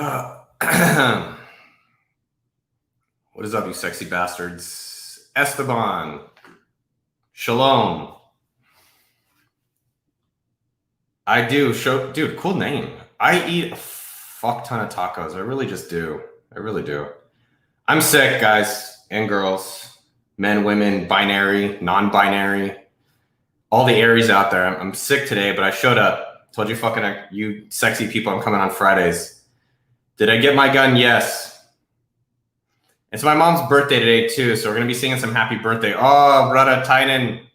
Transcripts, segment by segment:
What is up, you sexy bastards? Esteban. Shalom. I do. Dude, cool name. I eat a fuck ton of tacos. I really just do. I really do. I'm sick, guys and girls, men, women, binary, non-binary, all the Aries out there. I'm sick today, but I showed up. Told you you sexy people I'm coming on Fridays. Did I get my gun? Yes. It's my mom's birthday today, too, so we're going to be singing some happy birthday. Oh, brother Tynan.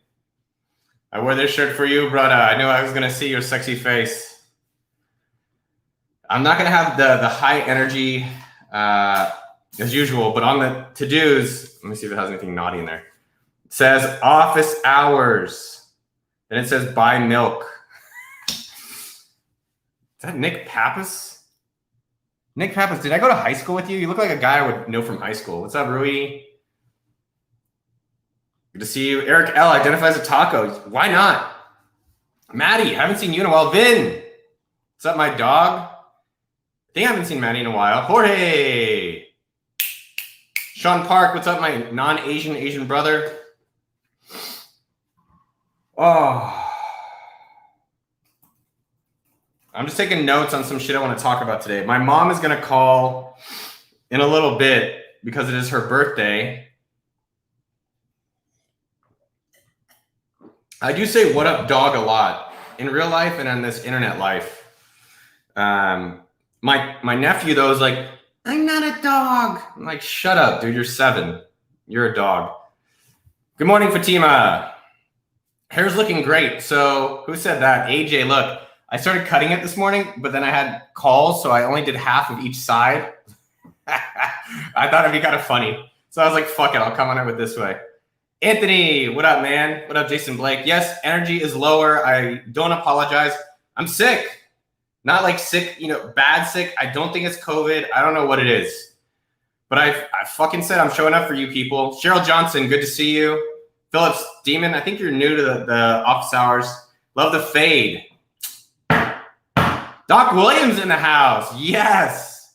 I wore this shirt for you, brother. I knew I was going to see your sexy face. I'm not going to have the high energy as usual, but on the to-dos, let me see if it has anything naughty in there. It says office hours. Then it says buy milk. Is that Nick Pappas? Nick Pappas, did I go to high school with you? You look like a guy I would know from high school. What's up, Rui? Good to see you. Eric L. identifies as tacos. Why not? Maddie, haven't seen you in a while. Vin, what's up, my dog? I think I haven't seen Maddie in a while. Jorge. Sean Park, what's up, my non-Asian Asian brother? Oh. I'm just taking notes on some shit I want to talk about today. My mom is going to call in a little bit because it is her birthday. I do say what up dog a lot in real life and on this internet life. My nephew, though, is like, I'm not a dog. I'm like, shut up, dude. You're 7. You're a dog. Good morning, Fatima. Hair's looking great. So who said that? AJ, look. I started cutting it this morning, but then I had calls, so I only did half of each side. I thought it'd be kind of funny. So I was like, fuck it, I'll come on it with this way. Anthony, what up, man? What up, Jason Blake? Yes, energy is lower. I don't apologize. I'm sick. Not like sick, bad sick. I don't think it's COVID. I don't know what it is. But I fucking said I'm showing up for you people. Cheryl Johnson, good to see you. Phillips Demon, I think you're new to the office hours. Love the fade. Doc Williams in the house. Yes.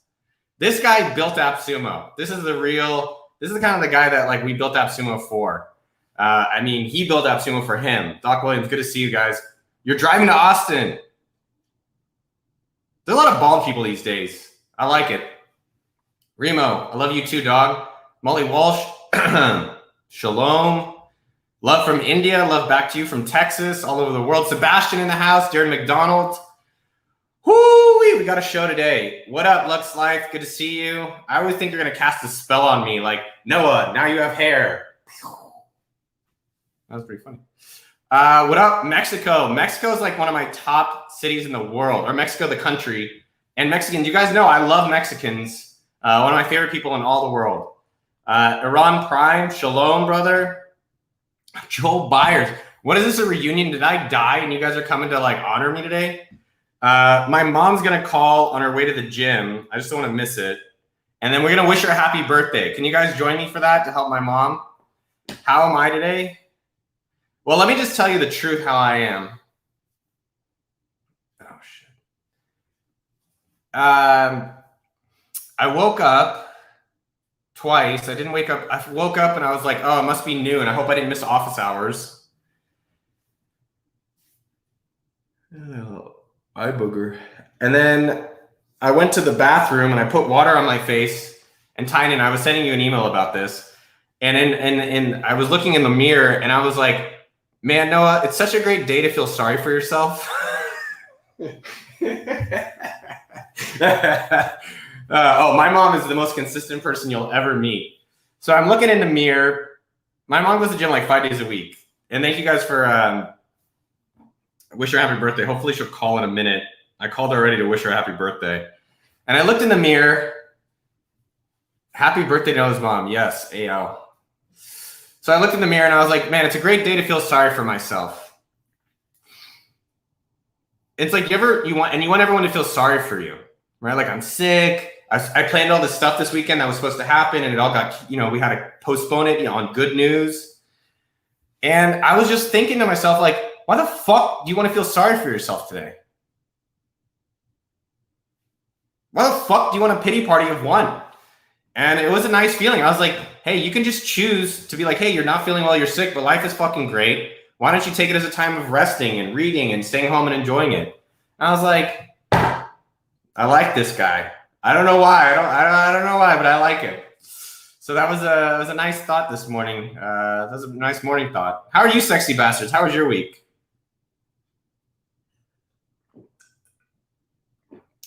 This guy built AppSumo. This is the kind of the guy that we built AppSumo for. He built AppSumo for him. Doc Williams, good to see you guys. You're driving to Austin. There's a lot of bald people these days. I like it. Remo, I love you too, dog. Molly Walsh, Shalom. Love from India. Love back to you from Texas, all over the world. Sebastian in the house. Darren McDonald. Whoo-wee, we got a show today. What up, Lux Life? Good to see you. I always think you're going to cast a spell on me, like, Noah, now you have hair. That was pretty funny. What up, Mexico? Mexico is like one of my top cities in the world, or Mexico, the country. And Mexicans, you guys know I love Mexicans. One of my favorite people in all the world. Iran Prime, Shalom, brother. Joel Byers. What is this, a reunion? Did I die and you guys are coming to honor me today? My mom's going to call on her way to the gym. I just don't want to miss it. And then we're going to wish her a happy birthday. Can you guys join me for that to help my mom? How am I today? Well, let me just tell you the truth how I am. Oh, shit. I woke up twice. I didn't wake up. I woke up and I was like, oh, it must be noon. I hope I didn't miss office hours. Oh. Eye booger. And then I went to the bathroom and I put water on my face. And Tynan, I was sending you an email about this. And I was looking in the mirror and I was like, man, Noah, it's such a great day to feel sorry for yourself. Oh, my mom is the most consistent person you'll ever meet. So I'm looking in the mirror. My mom goes to the gym 5 days a week. And thank you guys for wish her happy birthday. Hopefully she'll call in a minute. I called her already to wish her a happy birthday. And I looked in the mirror. Happy birthday to Noah's mom. Yes, AL. So I looked in the mirror and I was like, man, it's a great day to feel sorry for myself. It's like you want everyone to feel sorry for you, right? Like, I'm sick. I planned all this stuff this weekend that was supposed to happen and it all got, we had to postpone it, on good news. And I was just thinking to myself, why the fuck do you want to feel sorry for yourself today? Why the fuck do you want a pity party of one? And it was a nice feeling. I was like, hey, you can just choose to be like, hey, you're not feeling well, you're sick, but life is fucking great. Why don't you take it as a time of resting and reading and staying home and enjoying it? And I was like, I like this guy. I don't know why. I don't know why, but I like it. So that was a nice thought this morning. That was a nice morning thought. How are you, sexy bastards? How was your week?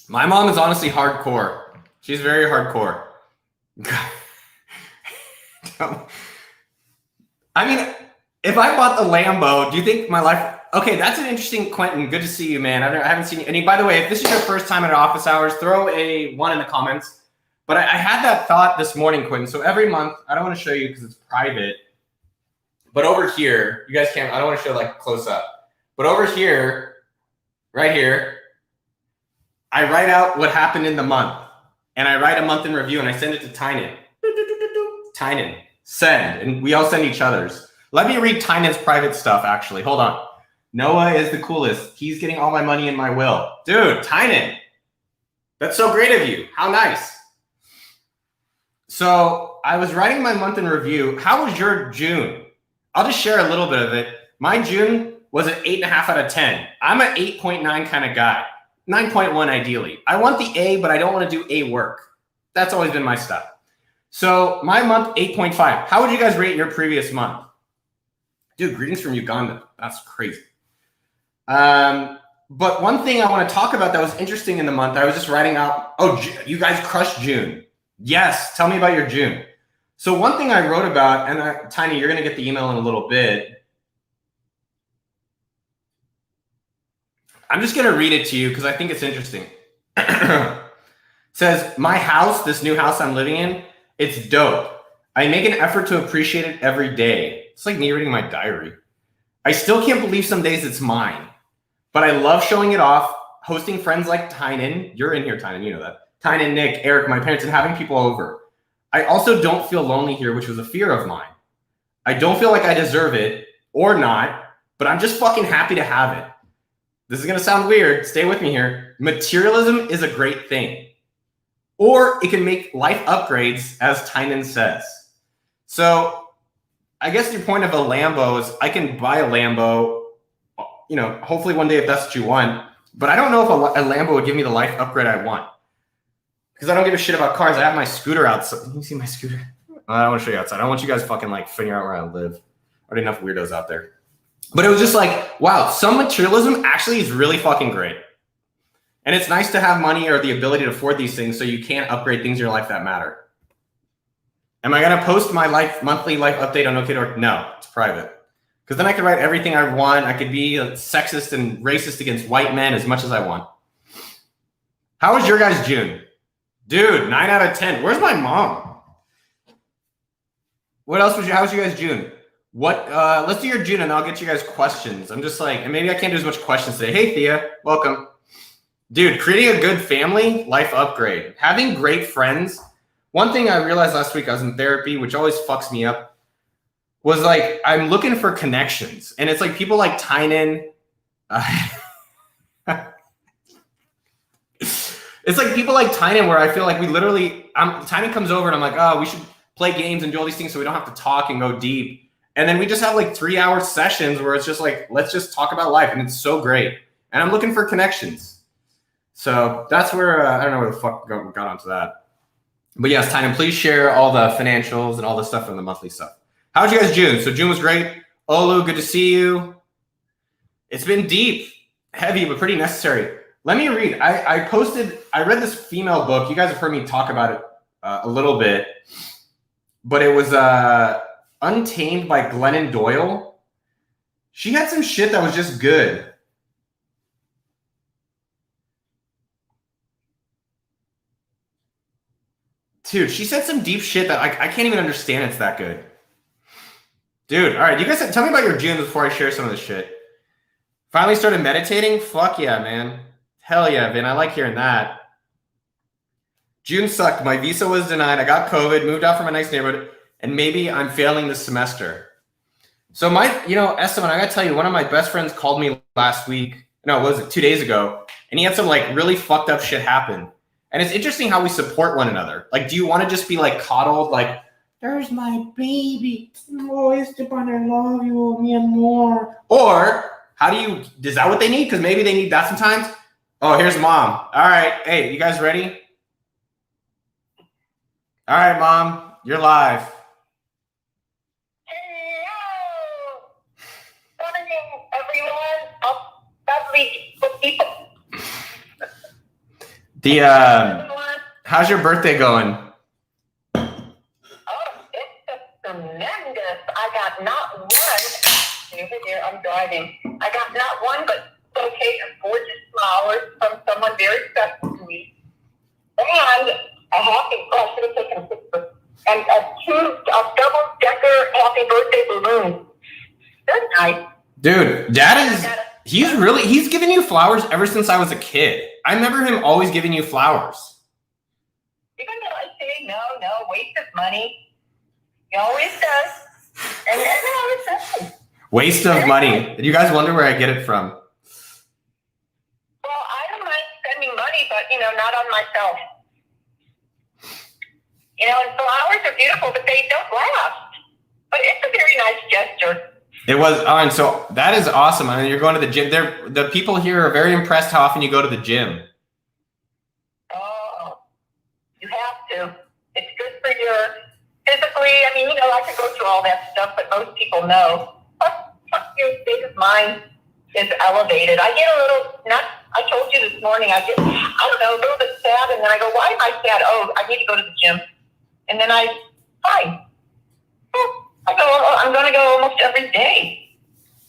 My mom is honestly hardcore. She's very hardcore. I mean, if I bought the Lambo, do you think my life? Okay, that's an interesting. Quentin, good to see you, man. I haven't seen you. And by the way, if this is your first time at office hours, throw a 1 in the comments. But I had that thought this morning, Quentin. So every month, I don't want to show you because it's private. But over here, you guys can't. I don't want to show like close up. But over here, right here, I write out what happened in the month, and I write a month in review, and I send it to Tynan. Tynan, send, and we all send each other's. Let me read Tynan's private stuff, actually. Hold on. Noah is the coolest. He's getting all my money in my will. Dude, Tynan, that's so great of you. How nice. So I was writing my month in review. How was your June? I'll just share a little bit of it. My June was an 8.5 out of 10. I'm an 8.9 kind of guy. 9.1 ideally. I want the A, but I don't want to do A work. That's always been my stuff. So my month, 8.5. How would you guys rate your previous month? Dude, greetings from Uganda. That's crazy. But one thing I want to talk about that was interesting in the month, I was just writing out, you guys crushed June. Yes, tell me about your June. So one thing I wrote about, and Tiny, you're going to get the email in a little bit. I'm just going to read it to you because I think it's interesting. It says, my house, this new house I'm living in, it's dope. I make an effort to appreciate it every day. It's like me reading my diary. I still can't believe some days it's mine, but I love showing it off, hosting friends like Tynan. You're in here, Tynan, you know that. Tynan, Nick, Eric, my parents, and having people over. I also don't feel lonely here, which was a fear of mine. I don't feel like I deserve it or not, but I'm just fucking happy to have it. This is going to sound weird. Stay with me here. Materialism is a great thing. Or it can make life upgrades, as Tynan says. So I guess your point of a Lambo is I can buy a Lambo, you know, hopefully one day if that's what you want. But I don't know if a Lambo would give me the life upgrade I want. Because I don't give a shit about cars. I have my scooter outside. Can you see my scooter? I don't want to show you outside. I don't want you guys fucking like figuring out where I live. Already enough weirdos out there. But it was just like, wow, some materialism actually is really fucking great. And it's nice to have money or the ability to afford these things so you can upgrade things in your life that matter. Am I going to post my monthly life update on OkCupid? No, it's private. Because then I could write everything I want. I could be sexist and racist against white men as much as I want. How was your guys' June? Dude, 9 out of 10. Where's my mom? What else was how was you guys' June? Let's do your June and I'll get you guys questions. I'm just like, and maybe I can't do as much questions today. Hey, Thea, welcome. Dude, creating a good family, life upgrade. Having great friends. One thing I realized last week, I was in therapy, which always fucks me up, was like, I'm looking for connections. And it's like people like Tynan. It's like people like Tynan where I feel like we literally, Tynan comes over and I'm like, oh, we should play games and do all these things so we don't have to talk and go deep. And then we just have like 3-hour sessions where it's just like, let's just talk about life. And it's so great. And I'm looking for connections. So that's where, I don't know where the fuck got onto that. But yes, Tynan, please share all the financials and all the stuff from the monthly stuff. How'd you guys June? So June was great. Olu, good to see you. It's been deep, heavy, but pretty necessary. Let me read. I read this female book. You guys have heard me talk about it a little bit, but it was Untamed by Glennon Doyle. She had some shit that was just good. Dude, she said some deep shit that I can't even understand it's that good. Dude, all right, you guys tell me about your June before I share some of this shit. Finally started meditating? Fuck yeah, man. Hell yeah, Vin. I like hearing that. June sucked. My visa was denied. I got COVID, moved out from a nice neighborhood, and maybe I'm failing this semester. So Esteban, I got to tell you, one of my best friends called me last week. No, was it 2 days ago? And he had some like really fucked up shit happen. And it's interesting how we support one another. Like, do you want to just be like coddled, like, there's my baby. Oh, Esteban, I love you, me and more. Or how do you, is that what they need? Because maybe they need that sometimes. Oh, here's mom. All right. Hey, you guys ready? All right, mom, you're live. Hello. Morning, everyone. Lovely people. How's your birthday going? Oh, it's just tremendous. I got not one. Here, I'm driving. I got not one but bouquet of gorgeous flowers from someone very special to me. And a happy, oh, I should have taken a picture. And a double-decker happy birthday balloon. That's nice. Dude, he's given you flowers ever since I was a kid. I remember him always giving you flowers. Even though I say, no, waste of money. He always does. And then I always does. Waste of money. You guys wonder where I get it from. Well, I don't mind spending money, but, not on myself. And flowers are beautiful, but they don't last. But it's a very nice gesture. It was, and so that is awesome. I mean, you're going to the gym. The people here are very impressed how often you go to the gym. Oh, you have to. It's good for your physically. I mean, I could go through all that stuff, but most people know. Plus your state of mind is elevated. I get a little, I told you this morning, I don't know, a little bit sad, and then I go, why am I sad? Oh, I need to go to the gym. And then fine. I'm going to go almost every day.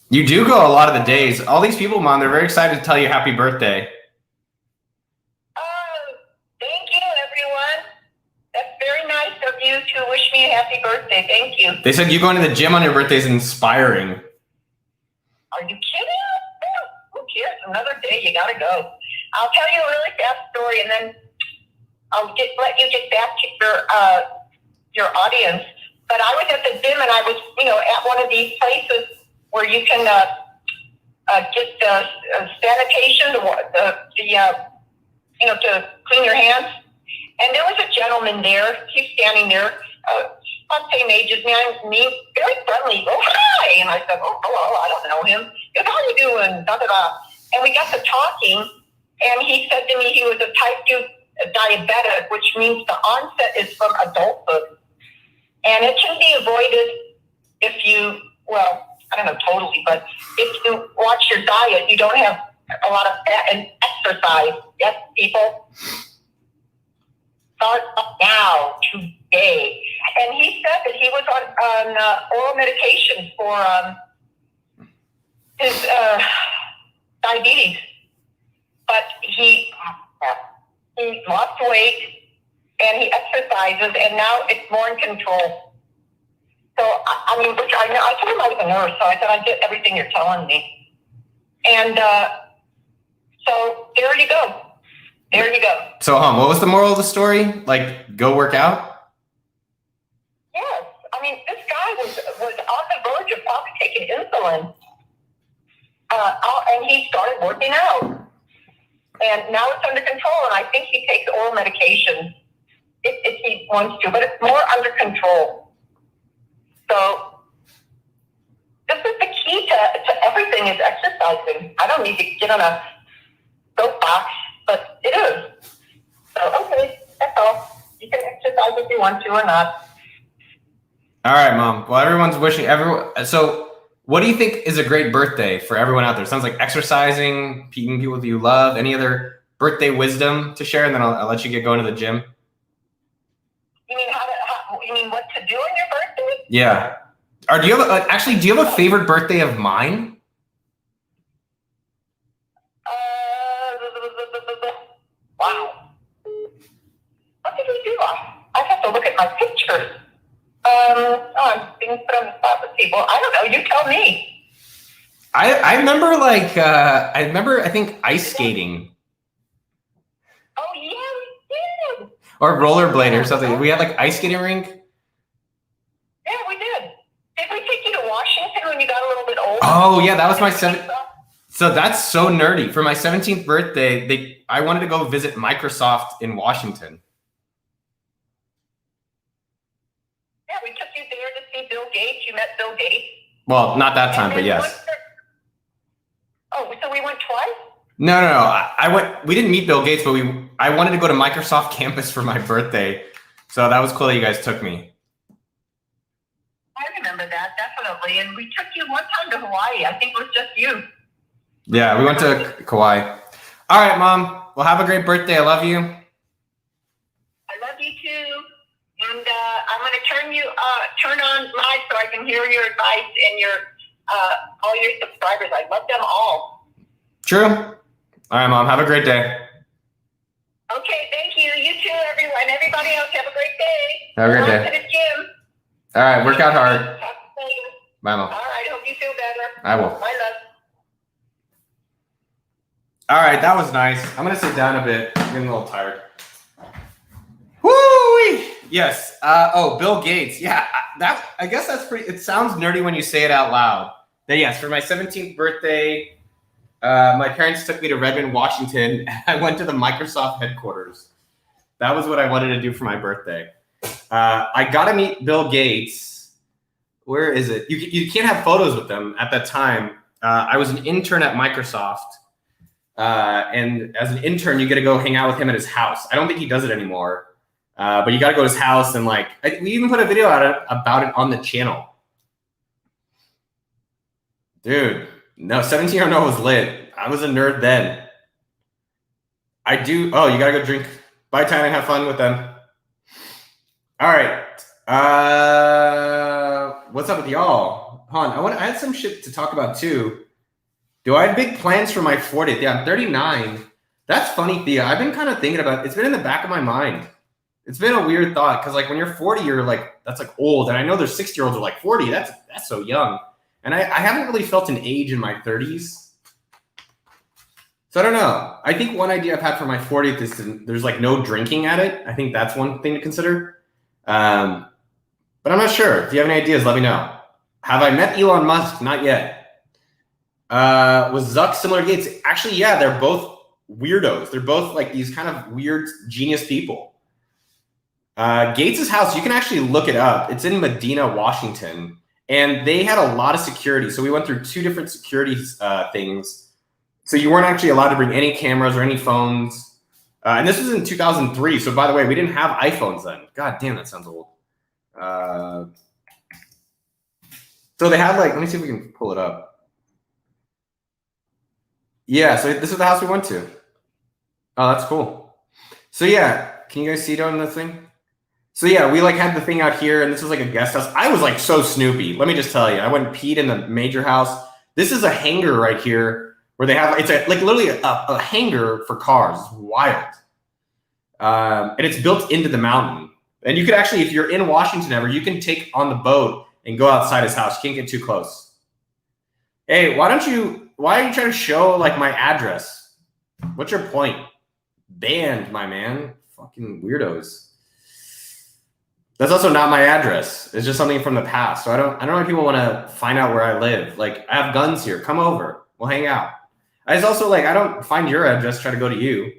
You do go a lot of the days. All these people, Mom, they're very excited to tell you happy birthday. Thank you, everyone. That's very nice of you to wish me a happy birthday. Thank you. They said you going to the gym on your birthday is inspiring. Are you kidding? Who cares? Another day, you got to go. I'll tell you a really fast story, and then I'll let you get back to your audience. But I was at the gym, and I was, at one of these places where you can get sanitation, to clean your hands. And there was a gentleman there. He's standing there, about the same age as me, very friendly. Oh, hi! And I said, oh, hello, I don't know him. He goes, how are you doing? Da, da, da. And we got to talking, and he said to me he was a type 2 diabetic, which means the onset is from adulthood. And it can be avoided if you, I don't know totally, but if you watch your diet, you don't have a lot of fat and exercise. Yes, people? Start up now, today. And he said that he was on oral medication for his diabetes. But he lost weight, and he exercises, and now it's more in control. So, which I know, I told him I was a nurse, so I said, I get everything you're telling me. And so there you go. There you go. So, what was the moral of the story? Like, go work out? Yes. This guy was on the verge of probably taking insulin. And he started working out. And now it's under control, and I think he takes oral medication if he wants to, but it's more under control. So this is the key to everything is exercising. I don't need to get on a soapbox, but it is. So, okay, that's all. You can exercise if you want to or not. All right, Mom. Well, everyone's wishing everyone. So what do you think is a great birthday for everyone out there? It sounds like exercising, meeting people you love. Any other birthday wisdom to share? And then I'll let you get going to the gym. You mean you mean what to do on your birthday? Yeah. Or do you have do you have a favorite birthday of mine? Wow. What did we do? I have to look at my pictures. I'm being put on the spot with people. I don't know. You tell me. I remember I think ice skating. Oh yeah, we did. Or rollerblading or something. We had like ice skating rink. Yeah, we did. Did we take you to Washington when you got a little bit older? Oh yeah, that was my So that's so nerdy. For my 17th birthday, I wanted to go visit Microsoft in Washington. Yeah, we took you there to see Bill Gates. You met Bill Gates. Well, not that time, but yes. Oh, so we went twice? No. I went. We didn't meet Bill Gates, but I wanted to go to Microsoft campus for my birthday, so that was cool that you guys took me. I remember that, definitely. And we took you one time to Hawaii. I think it was just you. Yeah, we went to Kauai. All right, Mom. Well, have a great birthday. I love you. I love you too. And I'm going to turn on mine so I can hear your advice and your all your subscribers. I love them all. True. All right, Mom. Have a great day. Okay, thank you. You too, everyone. Everybody else, have a great day. Have a great day. To the gym. All right, work out hard. Talk to you later. Bye, Mom. All right, hope you feel better. I will. Bye, love. All right, that was nice. I'm gonna sit down a bit. I'm getting a little tired. Woo! Yes. Bill Gates. Yeah, I guess that's pretty. It sounds nerdy when you say it out loud. But yes, for my 17th birthday, my parents took me to Redmond, Washington. And I went to the Microsoft headquarters. That was what I wanted to do for my birthday. I got to meet Bill Gates. Where is it? You can't have photos with them at that time. I was an intern at Microsoft. And as an intern, you get to go hang out with him at his house. I don't think he does it anymore, but you got to go to his house and we even put a video about it on the channel. Dude, no, 17 or no was lit. I was a nerd then. Oh, you got to go drink. Bye, Tyne, and have fun with them. All right. What's up with y'all? I had some shit to talk about too. Do I have big plans for my 40th? Yeah, I'm 39. That's funny, Thea. I've been kind of thinking about it. It's been in the back of my mind. It's been a weird thought because when you're 40, you're that's old. And I know there's 60-year-olds who are 40. That's so young. And I haven't really felt an age in my 30s. So I don't know. I think one idea I've had for my 40th is there's no drinking at it. I think that's one thing to consider. But I'm not sure. If you have any ideas, let me know. Have I met Elon Musk? Not yet. Was Zuck similar to Gates? Actually, yeah, they're both weirdos. They're both these kind of weird genius people. Gates' house, you can actually look it up. It's in Medina, Washington. And they had a lot of security. So we went through 2 different security things. So you weren't actually allowed to bring any cameras or any phones. And this was in 2003. So by the way, we didn't have iPhones then. God damn, that sounds old. So they had let me see if we can pull it up. Yeah, so this is the house we went to. Oh, that's cool. So yeah, can you guys see it on the thing? So yeah, we had the thing out here, and this is a guest house. I was so Snoopy. Let me just tell you, I went and peed in the major house. This is a hangar right here where they have it's literally a hangar for cars. It's wild, and it's built into the mountain. And you could actually, if you're in Washington ever, you can take on the boat and go outside his house. You can't get too close. Hey, why are you trying to show my address? What's your point? Banned, my man. Fucking weirdos. That's also not my address. It's just something from the past. So I don't know why people want to find out where I live. I have guns here. Come over. We'll hang out. I just also I don't find your address, try to go to you.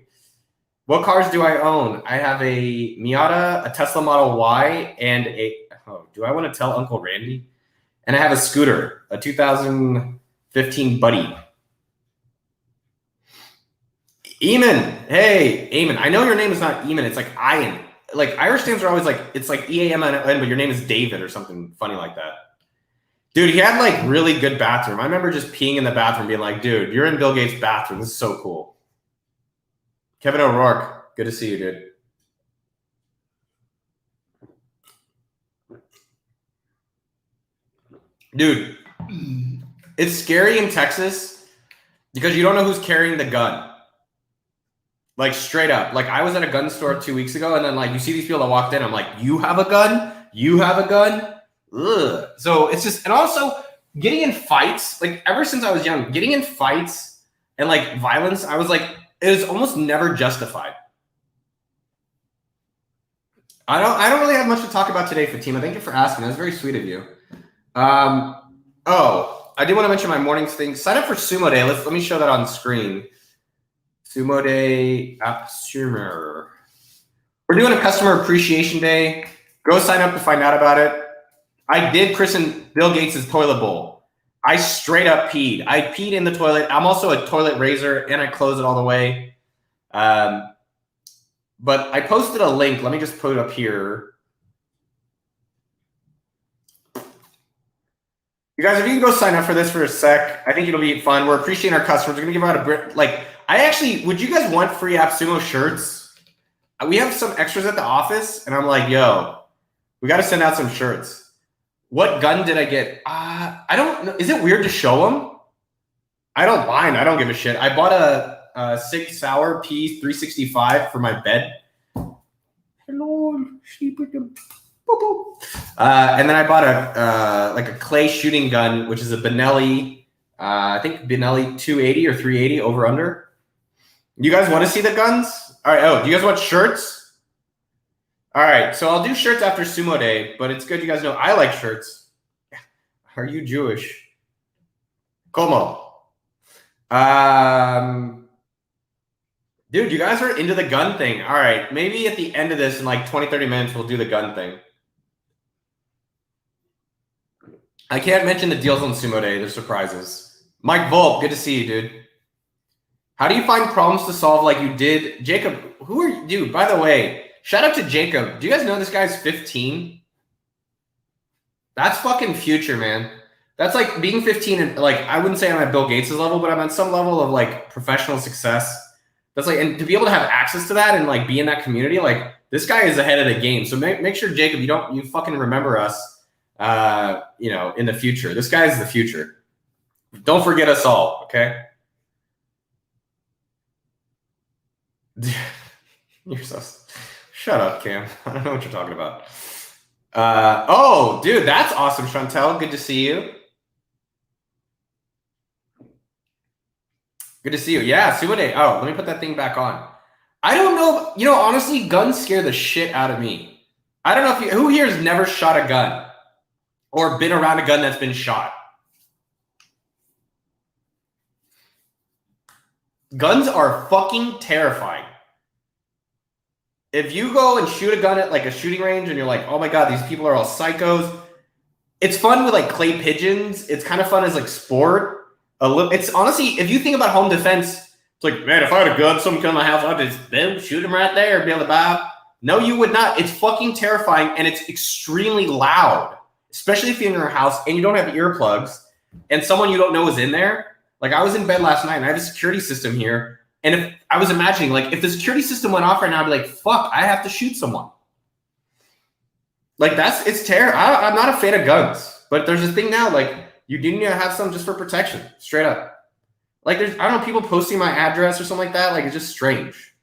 What cars do I own? I have a Miata, a Tesla Model Y, and do I want to tell Uncle Randy? And I have a scooter, a 2015 Buddy. Eamon. Hey, Eamon. I know your name is not Eamon. It's Ian. Irish names are always it's E-A-M-N, but your name is David or something funny like that. Dude, he had really good bathroom. I remember just peeing in the bathroom being dude, you're in Bill Gates' bathroom. This is so cool. Kevin O'Rourke, good to see you, dude. Dude, it's scary in Texas because you don't know who's carrying the gun. Straight up. I was at a gun store 2 weeks ago, and then you see these people that walked in. I'm you have a gun? You have a gun? Ugh. So it's just, and also getting in fights, ever since I was young, getting in fights and violence, I was it is almost never justified. I don't really have much to talk about today, Fatima. Thank you for asking. That was very sweet of you. I did want to mention my mornings thing. Sign up for Sumo Day. Let me show that on screen. Sumo Day app Sumo. We're doing a customer appreciation day. Go sign up to find out about it. I did christen Bill Gates' toilet bowl. I straight up peed. I peed in the toilet. I'm also a toilet raiser, and I close it all the way. But I posted a link. Let me just put it up here. You guys, if you can go sign up for this for a sec, I think it'll be fun. We're appreciating our customers. We're going to give out would you guys want free AppSumo shirts? We have some extras at the office, and I'm like, yo, we got to send out some shirts. What gun did I get? I don't know. Is it weird to show them? I don't mind. I don't give a shit. I bought a Sig Sauer P365 for my bed. Hello, sheep with them. And then I bought a clay shooting gun, which is a Benelli, I think Benelli 280 or 380 over under. You guys want to see the guns? All right. Oh, do you guys want shirts? All right. So I'll do shirts after Sumo Day, but it's good you guys know I like shirts. Are you Jewish? Como? Dude, you guys are into the gun thing. All right. Maybe at the end of this, in like 20, 30 minutes, we'll do the gun thing. I can't mention the deals on Sumo Day. They're surprises. Mike Volp, good to see you, dude. How do you find problems to solve like you did? Jacob, who are you? Dude, by the way, shout out to Jacob. Do you guys know this guy's 15? That's fucking future, man. That's like being 15 and like, I wouldn't say I'm at Bill Gates' level, but I'm at some level of like professional success. That's like, and to be able to have access to that and like be in that community, like this guy is ahead of the game. So make sure, Jacob, you fucking remember us. In the future. This guy is the future. Don't forget us all, okay? You're so... Shut up, Cam. I don't know what you're talking about. Oh, dude, that's awesome, Chantel. Good to see you. Good to see you. Yeah, Sumo Day. Oh, let me put that thing back on. I don't know. Honestly, guns scare the shit out of me. I don't know who here has never shot a gun or been around a gun that's been shot. Guns are fucking terrifying. If you go and shoot a gun at like a shooting range and you're like, oh my God, these people are all psychos. It's fun with like clay pigeons. It's kind of fun as like sport. It's honestly, if you think about home defense, it's like, man, if I had a gun, someone come to my house, I'd just shoot him right there and be able to buy. No, you would not. It's fucking terrifying and it's extremely loud, especially if you're in your house and you don't have earplugs and someone you don't know is in there. Like I was in bed last night and I have a security system here. And if I was imagining, like, if the security system went off right now, I'd be like, fuck, I have to shoot someone. Like, it's terrible. I'm not a fan of guns. But there's a thing now, like, you do need to have some just for protection, straight up. Like, I don't know, people posting my address or something like that. Like, it's just strange.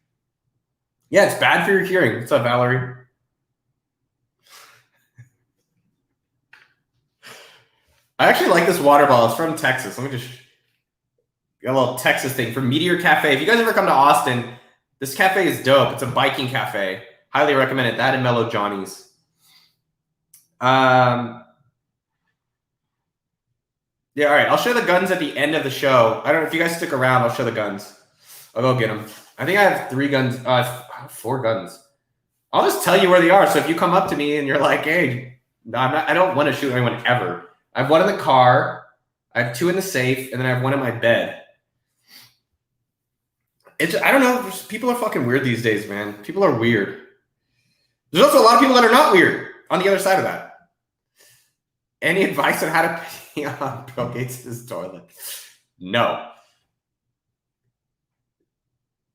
Yeah, it's bad for your hearing. What's up, Valerie? I actually like this water bottle. It's from Texas. Let me just... Got a little Texas thing from Meteor Cafe. If you guys ever come to Austin, this cafe is dope. It's a biking cafe. Highly recommend it. That and Mellow Johnny's. Yeah, all right. I'll show the guns at the end of the show. I don't know if you guys stick around. I'll show the guns. I'll go get them. I think I have 3 guns. 4 guns. I'll just tell you where they are. So if you come up to me and you're like, hey, no, I don't want to shoot anyone ever. I have 1 in the car. I have 2 in the safe. And then I have 1 in my bed. I don't know. People are fucking weird these days, man. People are weird. There's also a lot of people that are not weird on the other side of that. Any advice on how to pee on Bill Gates' toilet? No.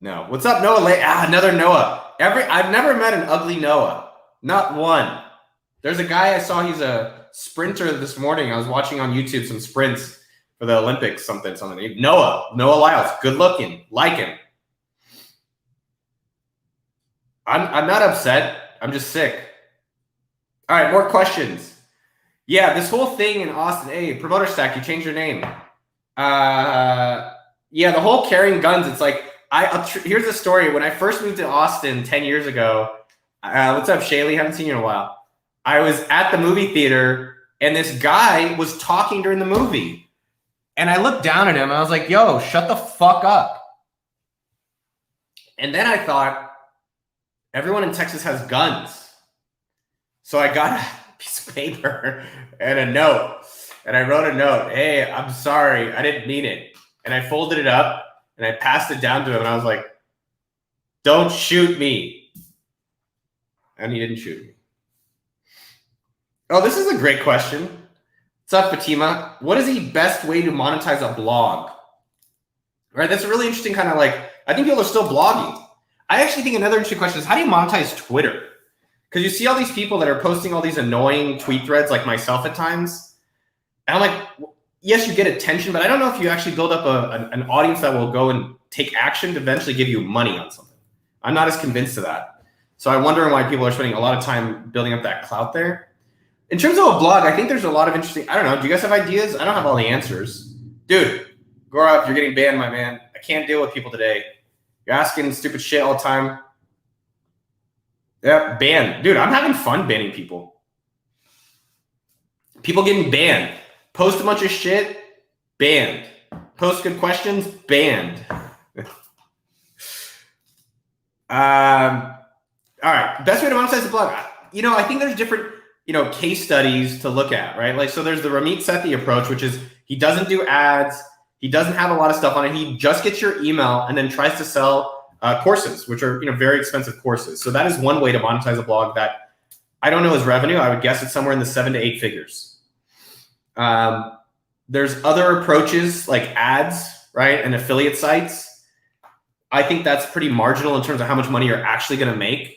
No. What's up, Noah? Another Noah. I've never met an ugly Noah. Not one. There's a guy I saw. He's a sprinter this morning. I was watching on YouTube some sprints for the Olympics, something. Noah Lyles. Good looking. Like him. I'm not upset. I'm just sick. All right, more questions. Yeah, this whole thing in Austin. Hey, Promoter Stack, you changed your name. Yeah, the whole carrying guns. It's like here's the story. When I first moved to Austin 10 years ago, what's up, Shaylee? Haven't seen you in a while. I was at the movie theater, and this guy was talking during the movie. And I looked down at him and I was like, yo, shut the fuck up. And then I thought, everyone in Texas has guns. So I got a piece of paper and a note. And I wrote a note. Hey, I'm sorry. I didn't mean it. And I folded it up and I passed it down to him. And I was like, don't shoot me. And he didn't shoot me. Oh, this is a great question. What's up, Fatima? What is the best way to monetize a blog? Right, that's a really interesting kind of like, I think people are still blogging. I actually think another interesting question is, how do you monetize Twitter? Because you see all these people that are posting all these annoying tweet threads like myself at times. And I'm like, yes, you get attention, but I don't know if you actually build up an audience that will go and take action to eventually give you money on something. I'm not as convinced of that. So I'm wondering why people are spending a lot of time building up that clout there. In terms of a blog, I think there's a lot of interesting, I don't know, do you guys have ideas? I don't have all the answers. Dude, Gaurav, you're getting banned, my man. I can't deal with people today. You're asking stupid shit all the time. Yeah, banned. Dude, I'm having fun banning people. People getting banned. Post a bunch of shit, banned. Post good questions, banned. All right, best way to monetize the blog. You know, I think there's different, case studies to look at, right? Like, so there's the Ramit Sethi approach, which is he doesn't do ads. He doesn't have a lot of stuff on it. He just gets your email and then tries to sell courses, which are, very expensive courses. So that is one way to monetize a blog that I don't know his revenue. I would guess it's somewhere in the 7 to 8 figures. There's other approaches like ads, right? And affiliate sites. I think that's pretty marginal in terms of how much money you're actually going to make.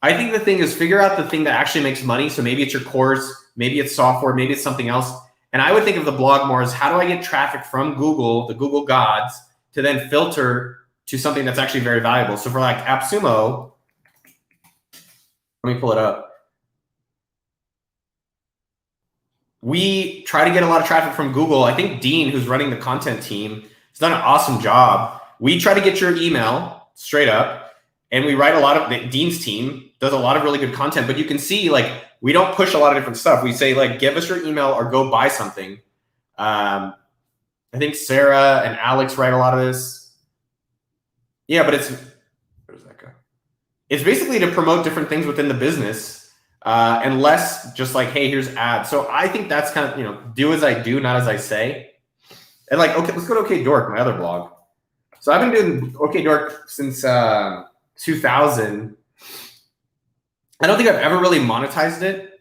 I think the thing is figure out the thing that actually makes money. So maybe it's your course, maybe it's software, maybe it's something else. And I would think of the blog more as, how do I get traffic from Google, the Google gods, to then filter to something that's actually very valuable. So for like AppSumo, let me pull it up. We try to get a lot of traffic from Google. I think Dean, who's running the content team, has done an awesome job. We try to get your email straight up, and we write a lot of, Dean's team does a lot of really good content, but you can see like, we don't push a lot of different stuff. We say like, give us your email or go buy something. I think Sarah and Alex write a lot of this. Yeah, but it's, where does that go? It's basically to promote different things within the business and less just like, hey, here's ads. So I think that's kind of, do as I do, not as I say. And like, okay, let's go to OkDork, my other blog. So I've been doing OkDork since 2000. I don't think I've ever really monetized it,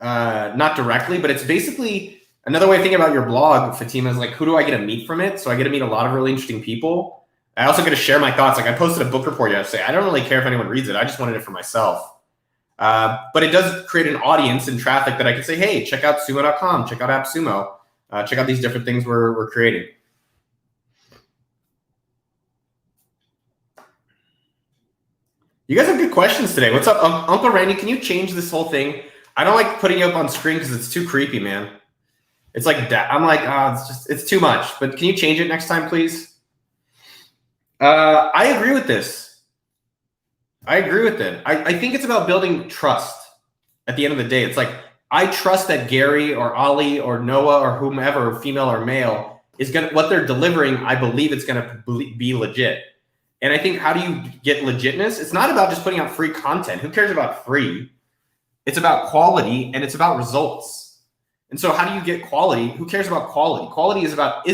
not directly, but it's basically another way of thinking about your blog, Fatima, is like, who do I get to meet from it? So I get to meet a lot of really interesting people. I also get to share my thoughts. Like I posted a book report yesterday. I don't really care if anyone reads it. I just wanted it for myself. But it does create an audience and traffic that I can say, hey, check out sumo.com, check out AppSumo, check out these different things we're creating. You guys have good questions today. What's up, Uncle Randy? Can you change this whole thing? I don't like putting you up on screen because it's too creepy, man. It's like that. I'm like, it's too much. But can you change it next time, please? I agree with this. I agree with it. I think it's about building trust. At the end of the day, it's like I trust that Gary or Ali or Noah or whomever, female or male, is gonna what they're delivering. I believe it's gonna be legit. And I think, how do you get legitness? It's not about just putting out free content. Who cares about free? It's about quality and it's about results. And so how do you get quality? Who cares about quality? Quality is about,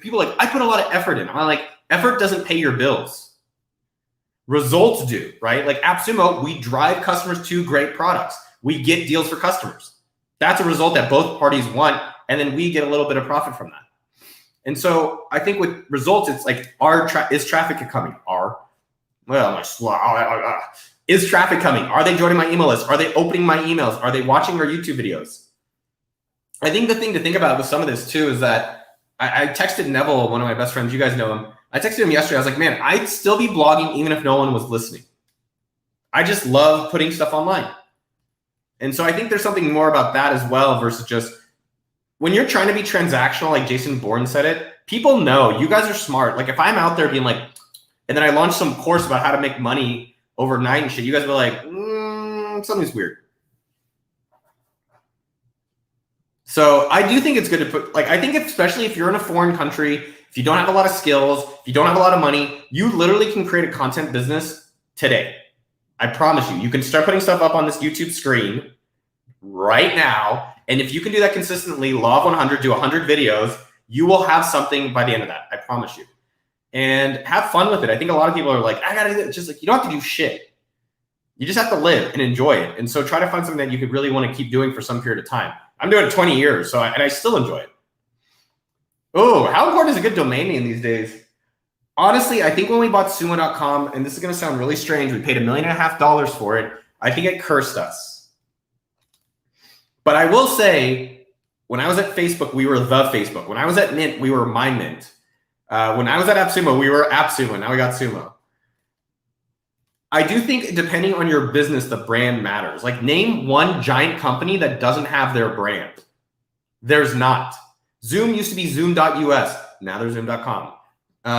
people like, I put a lot of effort in. I'm like, effort doesn't pay your bills. Results do, right? Like AppSumo, we drive customers to great products. We get deals for customers. That's a result that both parties want. And then we get a little bit of profit from that. And so I think with results, it's like, is traffic coming? Is traffic coming? Are they joining my email list? Are they opening my emails? Are they watching our YouTube videos? I think the thing to think about with some of this too is that I texted Neville, one of my best friends. You guys know him. I texted him yesterday. I was like, man, I'd still be blogging even if no one was listening. I just love putting stuff online. And so I think there's something more about that as well versus just, when you're trying to be transactional, like Jason Bourne said it, people know you guys are smart. Like if I'm out there being like, and then I launch some course about how to make money overnight and shit, you guys will be like, something's weird. So I do think it's good to put, like, I think especially if you're in a foreign country, if you don't have a lot of skills, if you don't have a lot of money, you literally can create a content business today. I promise you, you can start putting stuff up on this YouTube screen right now. And if you can do that consistently, law of 100, do 100 videos, you will have something by the end of that. I promise you. And have fun with it. I think a lot of people are like, I gotta do it. Just like, you don't have to do shit. You just have to live and enjoy it. And so try to find something that you could really want to keep doing for some period of time. I'm doing it 20 years, and I still enjoy it. Oh, how important is a good domain name these days? Honestly, I think when we bought sumo.com, and this is going to sound really strange, we paid $1.5 million for it. I think it cursed us. But I will say, when I was at Facebook, we were the Facebook. When I was at Mint, we were My Mint. When I was at AppSumo, we were AppSumo. Now we got Sumo. I do think depending on your business, the brand matters. Like, name one giant company that doesn't have their brand. There's not. Zoom used to be Zoom.us. Now they're Zoom.com.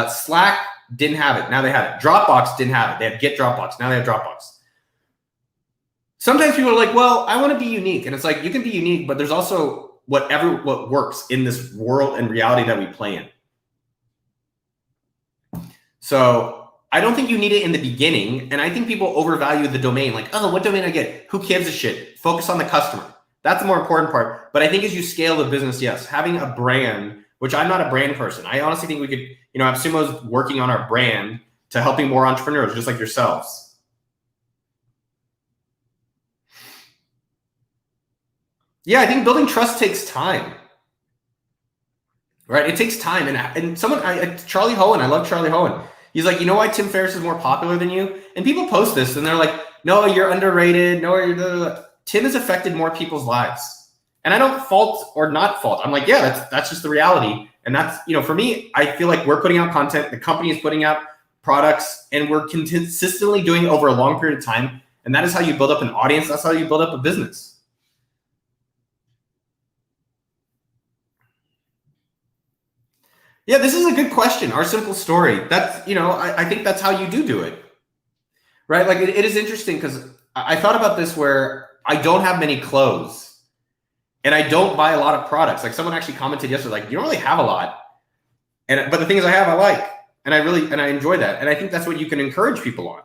Slack didn't have it. Now they have it. Dropbox didn't have it. They had Get Dropbox. Now they have Dropbox. Sometimes people are like, well, I want to be unique. And it's like, you can be unique, but there's also what works in this world and reality that we play in. So I don't think you need it in the beginning. And I think people overvalue the domain. Like, oh, what domain I get? Who gives a shit? Focus on the customer. That's the more important part. But I think as you scale the business, yes, having a brand, which I'm not a brand person. I honestly think we could, AppSumo's working on our brand to helping more entrepreneurs just like yourselves. Yeah, I think building trust takes time. Right? It takes time. And Charlie Hohen, I love Charlie Hohen. He's like, you know why Tim Ferriss is more popular than you? And people post this and they're like, no, you're underrated. No, Tim has affected more people's lives. And I don't fault or not fault. I'm like, yeah, that's just the reality. And that's, for me, I feel like we're putting out content. The company is putting out products and we're consistently doing it over a long period of time. And that is how you build up an audience. That's how you build up a business. Yeah, this is a good question. Our simple story. That's, I think that's how you do it. Right? Like it is interesting because I thought about this where I don't have many clothes and I don't buy a lot of products. Like someone actually commented yesterday, like, you don't really have a lot. But the things I have, I like. And I enjoy that. And I think that's what you can encourage people on.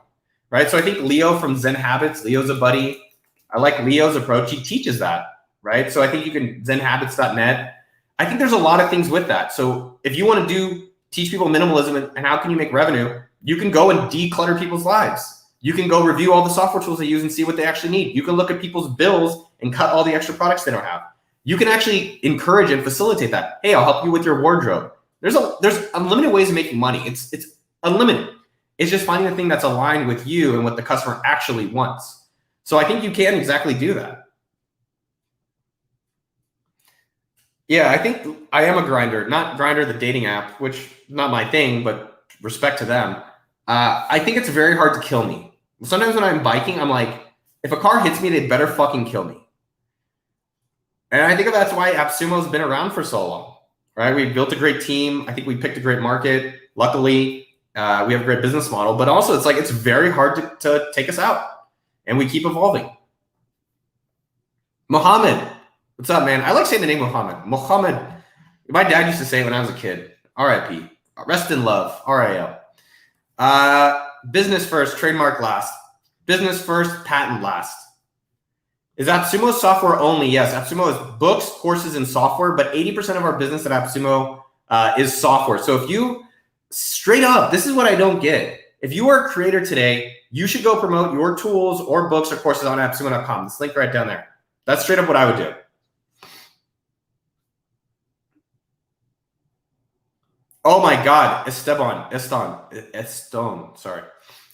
Right? So I think Leo from Zen Habits, Leo's a buddy. I like Leo's approach. He teaches that. Right? So I think you can zenhabits.net. I think there's a lot of things with that. So if you want to teach people minimalism and how can you make revenue, you can go and declutter people's lives. You can go review all the software tools they use and see what they actually need. You can look at people's bills and cut all the extra products they don't have. You can actually encourage and facilitate that. Hey, I'll help you with your wardrobe. There's unlimited ways of making money. It's unlimited. It's just finding the thing that's aligned with you and what the customer actually wants. So I think you can exactly do that. Yeah, I think I am a Grindr, not Grindr, the dating app, which not my thing, but respect to them. I think it's very hard to kill me. Sometimes when I'm biking, I'm like, if a car hits me, they better fucking kill me. And I think that's why AppSumo's been around for so long, right? We built a great team. I think we picked a great market. Luckily, we have a great business model, but also it's very hard to take us out, and we keep evolving. Mohammed. What's up, man? I like saying the name Muhammad. Muhammad. My dad used to say it when I was a kid. R.I.P. Rest in love. R.I.L. Business first, trademark last. Business first, patent last. Is AppSumo software only? Yes, AppSumo is books, courses, and software, but 80% of our business at AppSumo is software. So if you, straight up, this is what I don't get. If you are a creator today, you should go promote your tools or books or courses on AppSumo.com. This link right down there. That's straight up what I would do. Oh my God, Eston, sorry.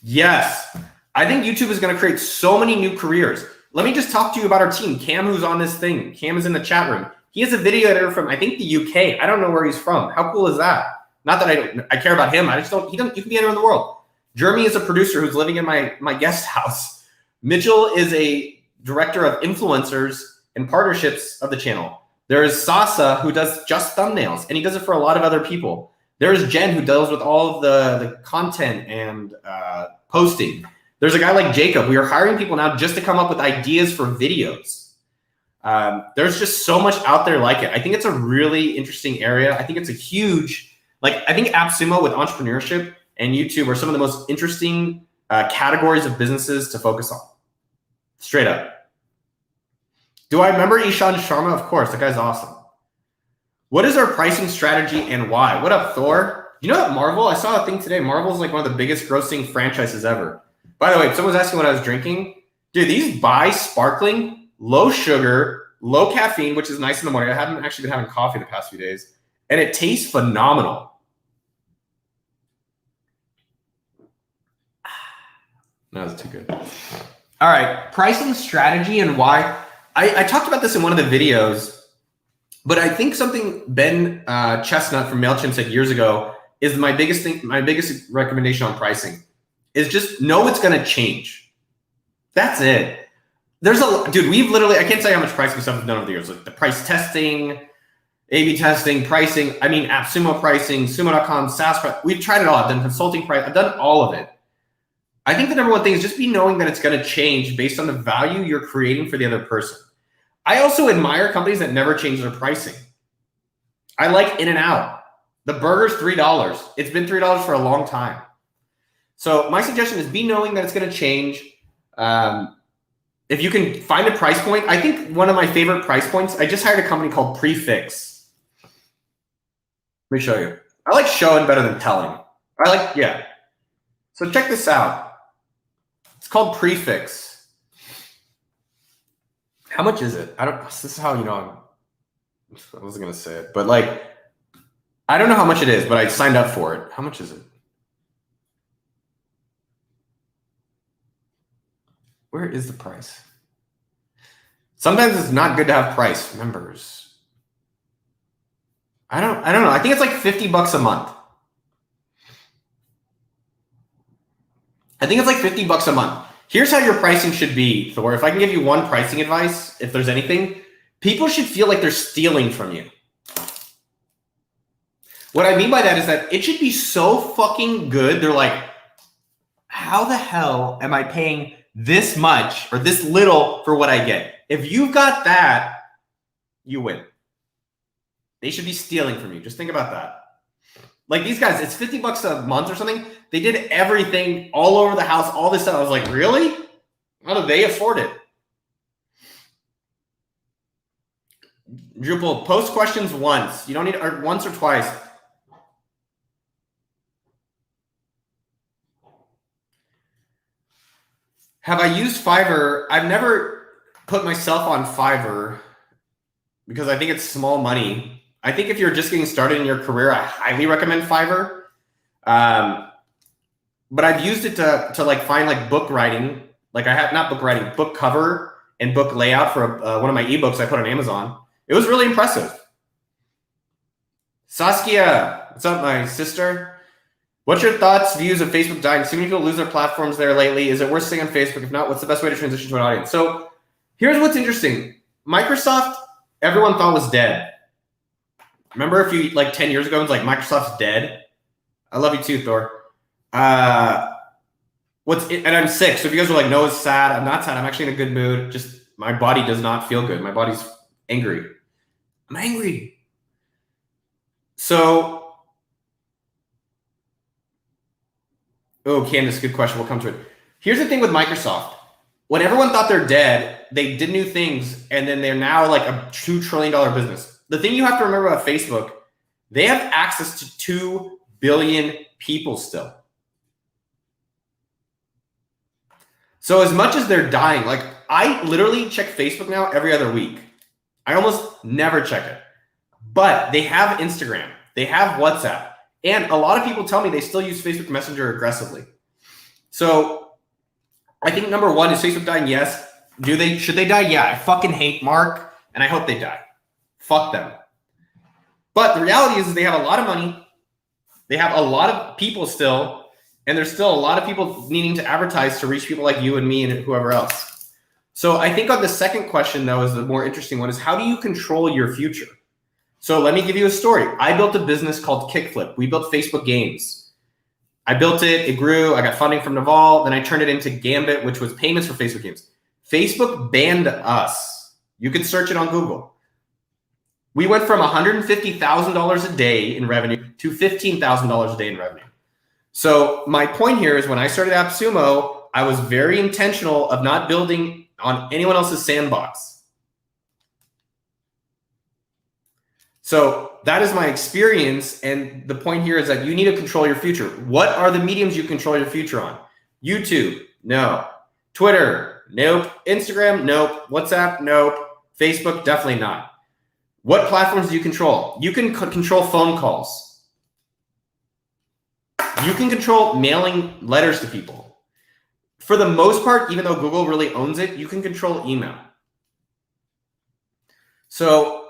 Yes, I think YouTube is going to create so many new careers. Let me just talk to you about our team. Cam, who's on this thing. Cam is in the chat room. He is a video editor from, I think, the UK. I don't know where he's from. How cool is that? Not that I care about him. I just don't, you can be anywhere in the world. Jeremy is a producer who's living in my guest house. Mitchell is a director of influencers and partnerships of the channel. There is Sasa, who does just thumbnails, and he does it for a lot of other people. There is Jen, who deals with all of the content and posting. There's a guy like Jacob. We are hiring people now just to come up with ideas for videos. There's just so much out there like it. I think it's a really interesting area. I think it's a huge, I think AppSumo with entrepreneurship and YouTube are some of the most interesting categories of businesses to focus on. Straight up. Do I remember Ishan Sharma? Of course, that guy's awesome. What is our pricing strategy and why? What up, Thor? You know that Marvel? I saw a thing today. Marvel's like one of the biggest grossing franchises ever. By the way, if someone's asking what I was drinking, dude, these Bai sparkling, low sugar, low caffeine, which is nice in the morning. I haven't actually been having coffee the past few days, and it tastes phenomenal. That was too good. All right, pricing strategy and why. I talked about this in one of the videos, but I think something Ben Chestnut from MailChimp said years ago is my biggest thing. My biggest recommendation on pricing is just know it's going to change. That's it. There's dude, we've literally, I can't tell you how much pricing stuff we've done over the years. Like the price testing, A/B testing, pricing. I mean, AppSumo pricing, Sumo.com, SaaS price. We've tried it all. I've done consulting price. I've done all of it. I think the number one thing is just be knowing that it's going to change based on the value you're creating for the other person. I also admire companies that never change their pricing. I like In-N-Out. The burger's $3. It's been $3 for a long time. So my suggestion is be knowing that it's going to change. If you can find a price point, I think one of my favorite price points, I just hired a company called Prefix. Let me show you. I like showing better than telling. Yeah. So check this out. It's called Prefix. How much is it? This is how, I wasn't going to say it, but I don't know how much it is, but I signed up for it. How much is it? Where is the price? Sometimes it's not good to have price members. I don't know. I think it's like $50 a month. I think it's like $50 a month. Here's how your pricing should be, Thor. If I can give you one pricing advice, if there's anything, people should feel like they're stealing from you. What I mean by that is that it should be so fucking good. They're like, how the hell am I paying this much or this little for what I get? If you've got that, you win. They should be stealing from you. Just think about that. Like these guys, it's $50 a month or something. They did everything all over the house, all this stuff. I was like, really? How do they afford it? Drupal, post questions once. You don't need or once or twice. Have I used Fiverr? I've never put myself on Fiverr because I think it's small money. I think if you're just getting started in your career, I highly recommend Fiverr. But I've used it to find book writing. Book cover and book layout for one of my ebooks I put on Amazon. It was really impressive. Saskia, what's up, my sister? What's your thoughts, views of Facebook dying? So many people lose their platforms there lately. Is it worth staying on Facebook? If not, what's the best way to transition to an audience? So here's what's interesting. Microsoft, everyone thought was dead. Remember a few 10 years ago, it was like Microsoft's dead. I love you too, Thor. And I'm sick. So if you guys are like, no, it's sad. I'm not sad. I'm actually in a good mood. Just my body does not feel good. My body's angry. I'm angry. So, Candace, good question. We'll come to it. Here's the thing with Microsoft. When everyone thought they're dead, they did new things, and then they're now like a $2 trillion business. The thing you have to remember about Facebook, they have access to 2 billion people still. So as much as they're dying, I literally check Facebook now every other week. I almost never check it. But they have Instagram. They have WhatsApp. And a lot of people tell me they still use Facebook Messenger aggressively. So I think number one, is Facebook dying? Yes. Should they die? Yeah. I fucking hate Mark, and I hope they die. Fuck them. But the reality is they have a lot of money. They have a lot of people still, and there's still a lot of people needing to advertise to reach people like you and me and whoever else. So I think on the second question, though, is the more interesting one, is how do you control your future? So let me give you a story. I built a business called Kickflip. We built Facebook games. I built it. It grew. I got funding from Naval. Then I turned it into Gambit, which was payments for Facebook games. Facebook banned us. You could search it on Google. We went from $150,000 a day in revenue to $15,000 a day in revenue. So my point here is when I started AppSumo, I was very intentional of not building on anyone else's sandbox. So that is my experience. And the point here is that you need to control your future. What are the mediums you control your future on? YouTube? No. Twitter? Nope. Instagram? Nope. WhatsApp? Nope. Facebook? Definitely not. What platforms do you control? You can control phone calls. You can control mailing letters to people. For the most part, even though Google really owns it, you can control email. So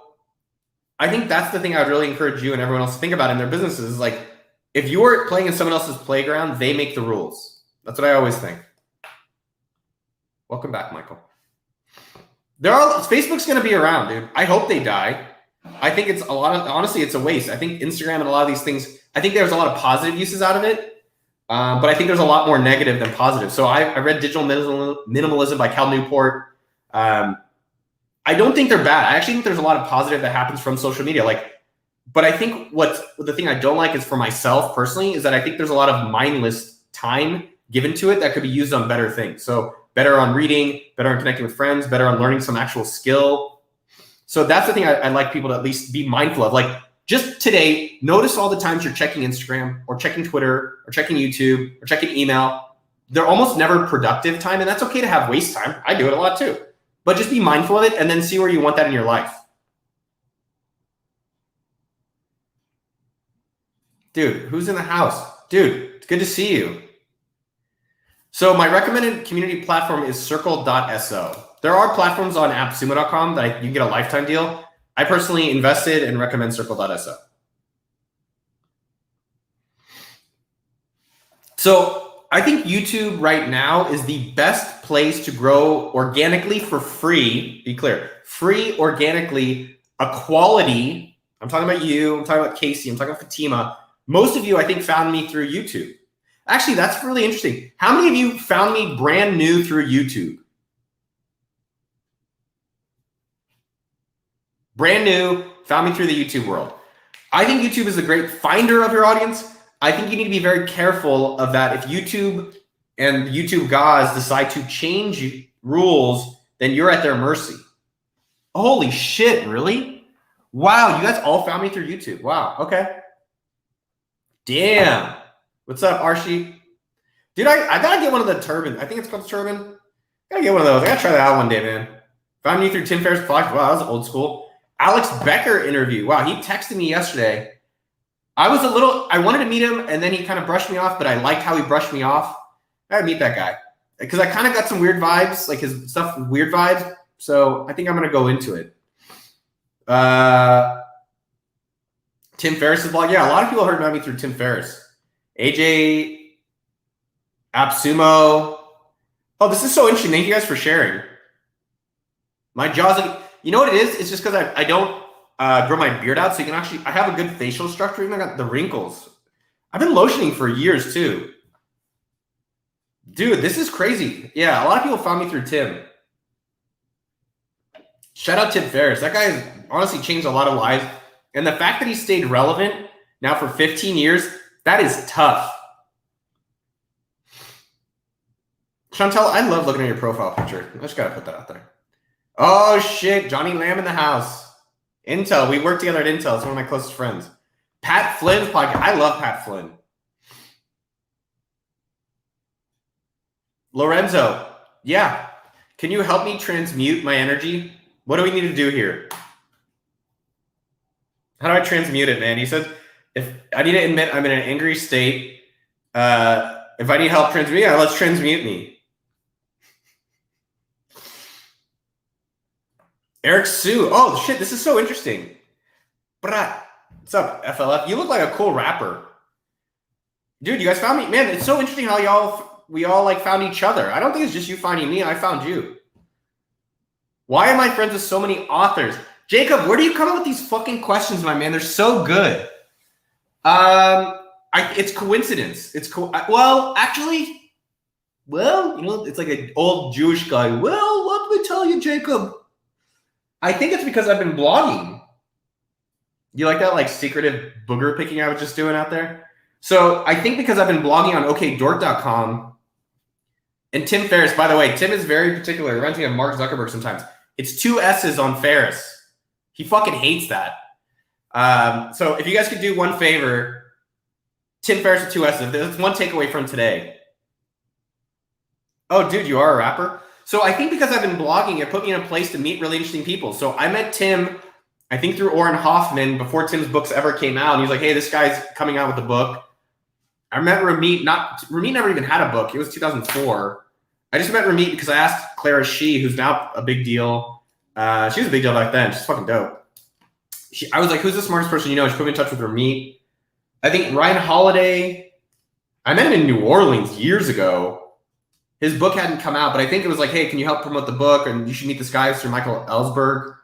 I think that's the thing I would really encourage you and everyone else to think about in their businesses. Like, if you're playing in someone else's playground, they make the rules. That's what I always think. Welcome back, Michael. Facebook's going to be around, dude. I hope they die. I think it's honestly, it's a waste. I think Instagram and a lot of these things, I think there's a lot of positive uses out of it, but I think there's a lot more negative than positive. So I read Digital Minimalism by Cal Newport. I don't think they're bad. I actually think there's a lot of positive that happens from social media. But I think the thing I don't like is for myself personally is that I think there's a lot of mindless time given to it that could be used on better things. So better on reading, better on connecting with friends, better on learning some actual skill. So that's the thing I'd like people to at least be mindful of. Like, just today, notice all the times you're checking Instagram or checking Twitter or checking YouTube or checking email. They're almost never productive time, and that's okay to have waste time. I do it a lot too. But just be mindful of it and then see where you want that in your life. Dude, who's in the house? Dude, it's good to see you. So my recommended community platform is Circle.so. There are platforms on AppSumo.com that you can get a lifetime deal. I personally invested and recommend Circle.so. So I think YouTube right now is the best place to grow organically for free. Be clear, free organically, a quality. I'm talking about you. I'm talking about Casey. I'm talking about Fatima. Most of you, I think, found me through YouTube. Actually, that's really interesting. How many of you found me brand new through YouTube? Brand new, found me through the YouTube world. I think YouTube is a great finder of your audience. I think you need to be very careful of that. If YouTube and YouTube gods decide to change rules, then you're at their mercy. Holy shit, really? Wow, you guys all found me through YouTube. Wow, okay. Damn. What's up, Archie? Dude, I gotta get one of the turban. I think it's called turban. I gotta get one of those. I gotta try that out one day, man. Found you through Tim Ferriss' podcast. Wow, that was old school. Alex Becker interview. Wow, he texted me yesterday. I wanted to meet him, and then he kind of brushed me off, but I liked how he brushed me off. I gotta meet that guy. Because I kind of got some weird vibes, like his stuff, weird vibes. So I think I'm gonna go into it. Tim Ferriss' blog. Yeah, a lot of people heard about me through Tim Ferriss. AJ, AppSumo. Oh, this is so interesting. Thank you guys for sharing. My jaw's like, you know what it is? It's just because I don't grow my beard out, so you can actually, I have a good facial structure, even I got the wrinkles. I've been lotioning for years too. Dude, this is crazy. Yeah, a lot of people found me through Tim. Shout out Tim Ferriss. That guy has honestly changed a lot of lives. And the fact that he stayed relevant now for 15 years, that is tough. Chantel, I love looking at your profile picture. I just got to put that out there. Oh, shit. Johnny Lamb in the house. Intel. We work together at Intel. It's one of my closest friends. Pat Flynn's podcast. I love Pat Flynn. Lorenzo. Yeah. Can you help me transmute my energy? What do we need to do here? How do I transmute it, man? He said, if I need to admit I'm in an angry state, if I need help transmute, yeah, let's transmute me. Eric Sue. Oh, shit, this is so interesting. Brat. What's up, FLF? You look like a cool rapper. Dude, you guys found me. Man, it's so interesting how we all like found each other. I don't think it's just you finding me. I found you. Why am I friends with so many authors? Jacob, where do you come up with these fucking questions, my man? They're so good. It's coincidence. Well, actually, you know, it's like an old Jewish guy. Well, let me tell you, Jacob. I think it's because I've been blogging. You like that like secretive booger picking I was just doing out there? So I think because I've been blogging on okdork.com, and Tim Ferriss, by the way, Tim is very particular. It reminds me of Mark Zuckerberg sometimes. It's 2 S's on Ferriss. He fucking hates that. So if you guys could do one favor, Tim Ferriss with 2 S's. That's one takeaway from today. Oh, dude, you are a rapper? So I think because I've been blogging, it put me in a place to meet really interesting people. So I met Tim, I think through Oren Hoffman before Tim's books ever came out. And he's like, hey, this guy's coming out with a book. I met Ramit. Ramit never even had a book. It was 2004. I just met Ramit because I asked Clara Shih, who's now a big deal. She was a big deal back then. She's fucking dope. I was like, who's the smartest person you know? She put me in touch with Ramit. I think Ryan Holiday, I met him in New Orleans years ago. His book hadn't come out, but I think it was like, hey, can you help promote the book? And you should meet this guy, Sir Michael Ellsberg.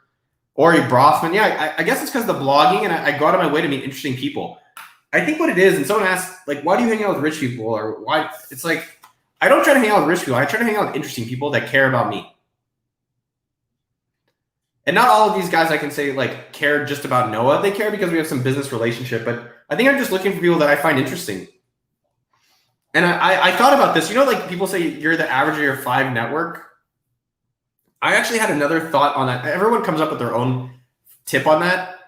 Ori Brofman. Yeah, I guess it's because of the blogging, and I go out of my way to meet interesting people. I think what it is, and someone asked, like, why do you hang out with rich people? Or why? It's like, I don't try to hang out with rich people. I try to hang out with interesting people that care about me. And not all of these guys I can say, like, care just about Noah. They care because we have some business relationship. But I think I'm just looking for people that I find interesting. And I thought about this. You know, like, people say you're the average of your 5 network. I actually had another thought on that. Everyone comes up with their own tip on that.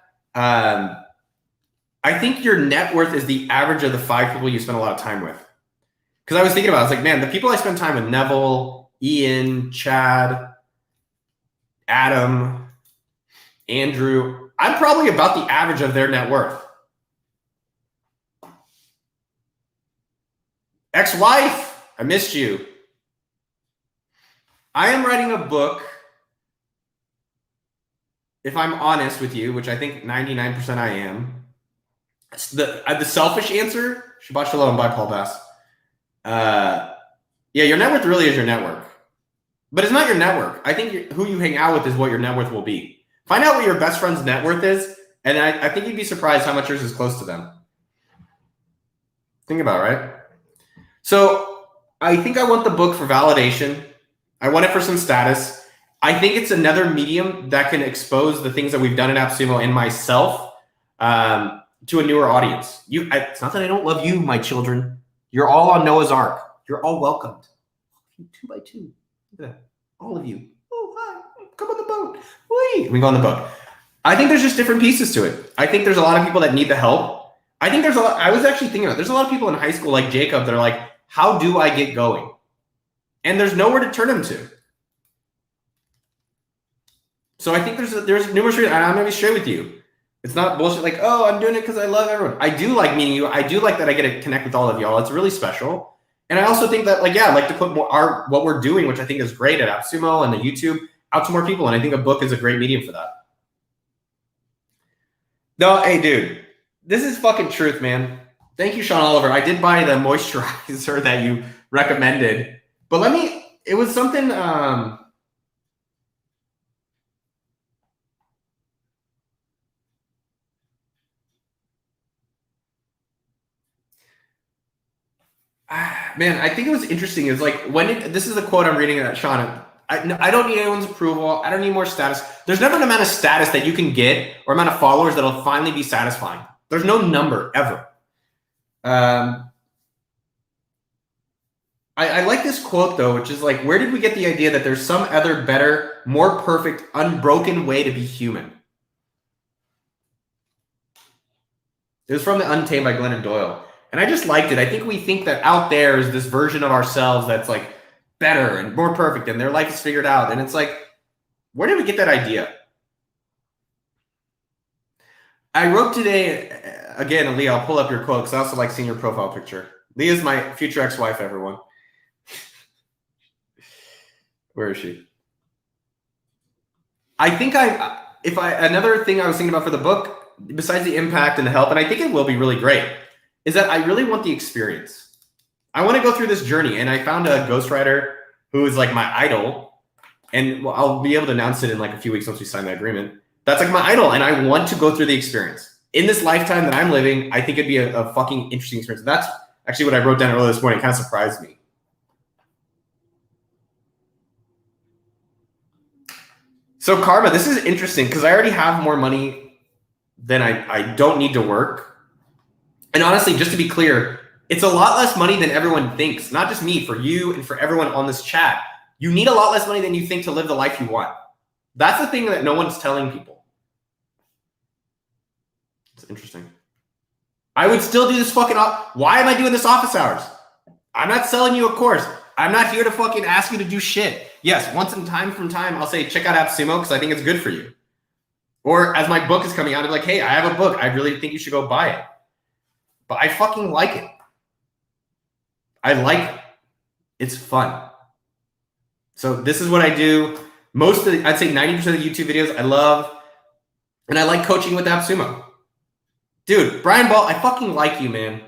I think your net worth is the average of the 5 people you spend a lot of time with. Because I was thinking about it. I was like, man, the people I spend time with, Neville, Ian, Chad, Adam, Andrew, I'm probably about the average of their net worth. Ex-wife, I missed you. I am writing a book, if I'm honest with you, which I think 99% I am. The selfish answer, Shabbat Shalom, bye, Paul Bass. Yeah, your net worth really is your network. But it's not your network. I think who you hang out with is what your net worth will be. Find out what your best friend's net worth is, and I think you'd be surprised how much yours is close to them. Think about it, right? So I think I want the book for validation. I want it for some status. I think it's another medium that can expose the things that we've done at AppSumo and myself to a newer audience. It's not that I don't love you, my children. You're all on Noah's Ark. You're all welcomed. 2 by 2. Look at that. All of you. Oh, hi. Come on the boat. Wait. We go on the boat. I think there's just different pieces to it. I think there's a lot of people that need the help. I think there's a lot. I was actually thinking about it. There's a lot of people in high school like Jacob that are like, how do I get going? And there's nowhere to turn them to. So I think there's numerous reasons. I'm going to be straight with you. It's not bullshit like, oh, I'm doing it because I love everyone. I do like meeting you. I do like that I get to connect with all of y'all. It's really special. And I also think that, like, yeah, I'd like to put more what we're doing, which I think is great at AppSumo and the YouTube, out to more people. And I think a book is a great medium for that. No, hey, dude, this is fucking truth, man. Thank you, Sean Oliver. I did buy the moisturizer that you recommended. But it was something, man, I think it was interesting. Is like this is the quote I'm reading that Sean. I don't need anyone's approval. I don't need more status. There's never an amount of status that you can get or amount of followers that'll finally be satisfying. There's no number ever. I like this quote though, which is like, where did we get the idea that there's some other better, more perfect, unbroken way to be human? It was from The Untamed by Glennon Doyle. And I just liked it. I think we think that out there is this version of ourselves that's like better and more perfect and their life is figured out. And it's like, where did we get that idea? I wrote today, again, Leah, I'll pull up your quote because I also like seeing your profile picture. Leah's my future ex-wife, everyone. Where is she? I think another thing I was thinking about for the book, besides the impact and the help, and I think it will be really great, is that I really want the experience. I want to go through this journey, and I found a ghostwriter who is like my idol, and I'll be able to announce it in like a few weeks once we sign the agreement. That's like my idol, and I want to go through the experience. In this lifetime that I'm living, I think it'd be a fucking interesting experience. That's actually what I wrote down earlier this morning. It kind of surprised me. So Karma, this is interesting because I already have more money than I don't need to work. And honestly, just to be clear, it's a lot less money than everyone thinks. Not just me, for you and for everyone on this chat. You need a lot less money than you think to live the life you want. That's the thing that no one's telling people. It's interesting. I would still do this fucking why am I doing this office hours? I'm not selling you a course. I'm not here to fucking ask you to do shit. Yes, once in time from time, I'll say, check out AppSumo because I think it's good for you. Or as my book is coming out, I'm like, hey, I have a book. I really think you should go buy it. But I fucking like it. I like it. It's fun. So this is what I do. Most of the, I'd say 90% of the YouTube videos I love. And I like coaching with AppSumo. Dude, Brian Ball, I fucking like you, man.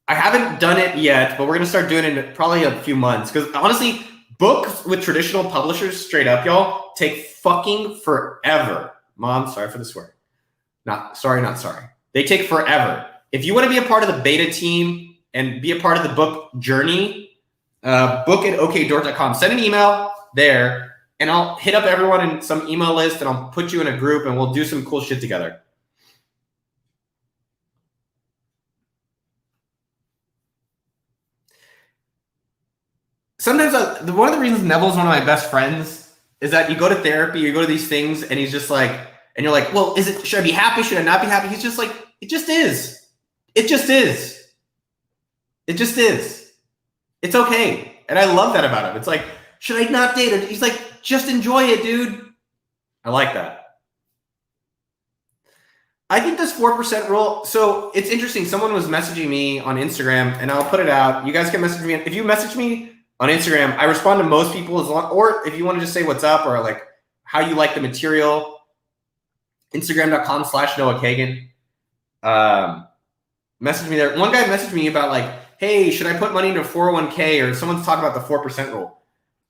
I haven't done it yet, but we're going to start doing it in probably a few months. Because honestly, books with traditional publishers, straight up, y'all, take fucking forever. Mom, sorry for the swear. Not sorry. They take forever. If you want to be a part of the beta team and be a part of the book journey, book at okdoor.com. Send an email there, and I'll hit up everyone in some email list, and I'll put you in a group, and we'll do some cool shit together. Sometimes one of the reasons Neville's one of my best friends is that you go to therapy, you go to these things, and he's just like, and you're like, well, should I be happy? Should I not be happy? He's just like, it just is. It just is. It just is. It's okay. And I love that about him. It's like, should I not date her? He's like, just enjoy it, dude. I like that. I think this 4% rule, so it's interesting. Someone was messaging me on Instagram, and I'll put it out. You guys can message me. If you message me on Instagram, I respond to most people, or if you want to just say what's up or like how you like the material, Instagram.com/Noah Kagan. Message me there. One guy messaged me about like, hey, should I put money into a 401k, or someone's talking about the 4% rule.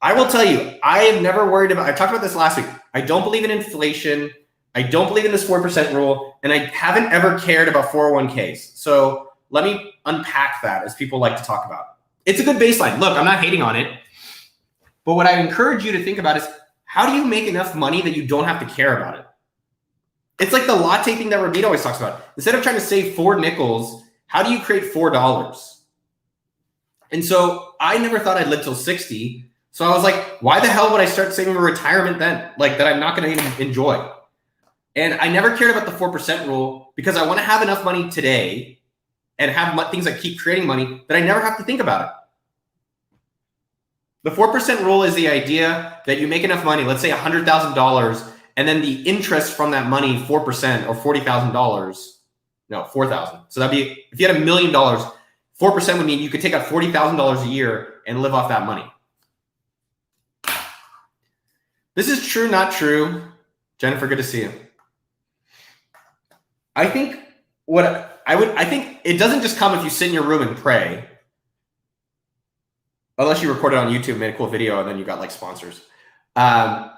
I will tell you, I have never worried about, I talked about this last week. I don't believe in inflation. I don't believe in this 4% rule, and I haven't ever cared about 401ks. So let me unpack that, as people like to talk about. It's a good baseline. Look, I'm not hating on it. But what I encourage you to think about is, how do you make enough money that you don't have to care about it? It's like the latte thing that Ramit always talks about. Instead of trying to save 4 nickels, how do you create $4? And so I never thought I'd live till 60. So I was like, why the hell would I start saving for retirement then? Like, that I'm not going to even enjoy. And I never cared about the 4% rule because I want to have enough money today and have things that keep creating money that I never have to think about it. The 4% rule is the idea that you make enough money, let's say $100,000, and then the interest from that money, 4% or $40,000, no, 4,000. So that'd be, if you had $1 million, 4% would mean you could take out $40,000 a year and live off that money. This is true, not true. Jennifer, good to see you. I think I think it doesn't just come if you sit in your room and pray. Unless you recorded on YouTube, made a cool video, and then you got like sponsors. But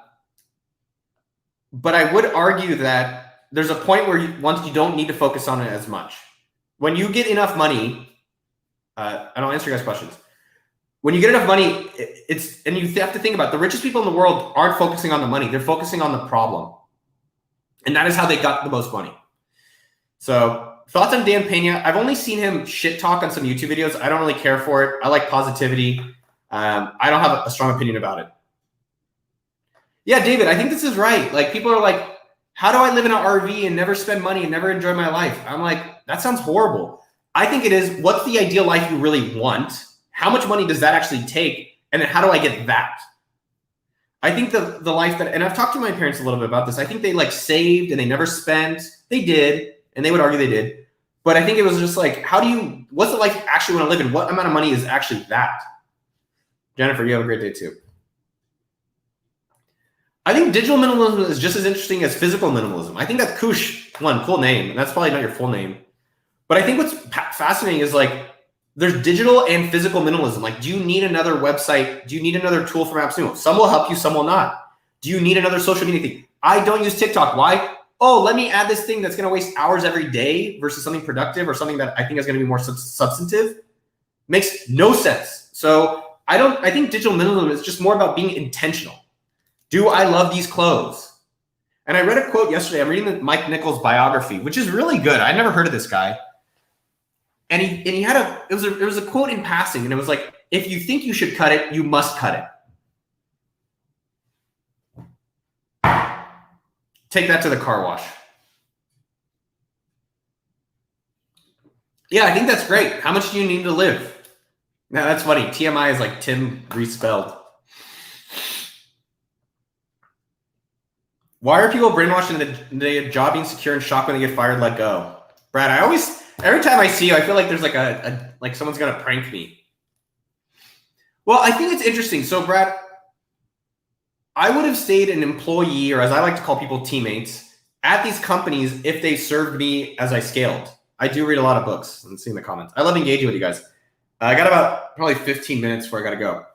I would argue that there's a point where once you don't need to focus on it as much. When you get enough money, and I'll answer you guys' questions. When you get enough money, and you have to think about it, the richest people in the world aren't focusing on the money. They're focusing on the problem. And that is how they got the most money. So thoughts on Dan Pena? I've only seen him shit talk on some YouTube videos. I don't really care for it. I like positivity. I don't have a strong opinion about it. Yeah, David, I think this is right. Like, people are like, how do I live in an RV and never spend money and never enjoy my life? I'm like, that sounds horrible. I think it is, what's the ideal life you really want? How much money does that actually take? And then how do I get that? I think the life that, and I've talked to my parents a little bit about this. I think they like saved and they never spent. They did, and they would argue they did. But I think it was just like, what's the life you actually want to live in? What amount of money is actually that? Jennifer, you have a great day too. I think digital minimalism is just as interesting as physical minimalism. I think that Kush, cool name, and that's probably not your full name. But I think what's fascinating is like, there's digital and physical minimalism. Like, do you need another website? Do you need another tool from AppSumo? Some will help you, some will not. Do you need another social media thing? I don't use TikTok. Why? Oh, let me add this thing that's going to waste hours every day versus something productive or something that I think is going to be more substantive. Makes no sense. So I think digital minimalism is just more about being intentional. Do I love these clothes? And I read a quote yesterday. I'm reading the Mike Nichols biography, which is really good. I never heard of this guy. And he had it was a quote in passing, and it was like, if you think you should cut it, you must cut it. Take that to the car wash. Yeah, I think that's great. How much do you need to live? Now that's funny. TMI is like Tim respelled. Why are people brainwashed into the job being secure and shocked when they get fired, let go? Brad, every time I see you, I feel like there's like like someone's gonna prank me. Well, I think it's interesting. So, Brad, I would have stayed an employee, or as I like to call people, teammates, at these companies if they served me as I scaled. I do read a lot of books and see in the comments. I love engaging with you guys. I got about probably 15 minutes before I got to go.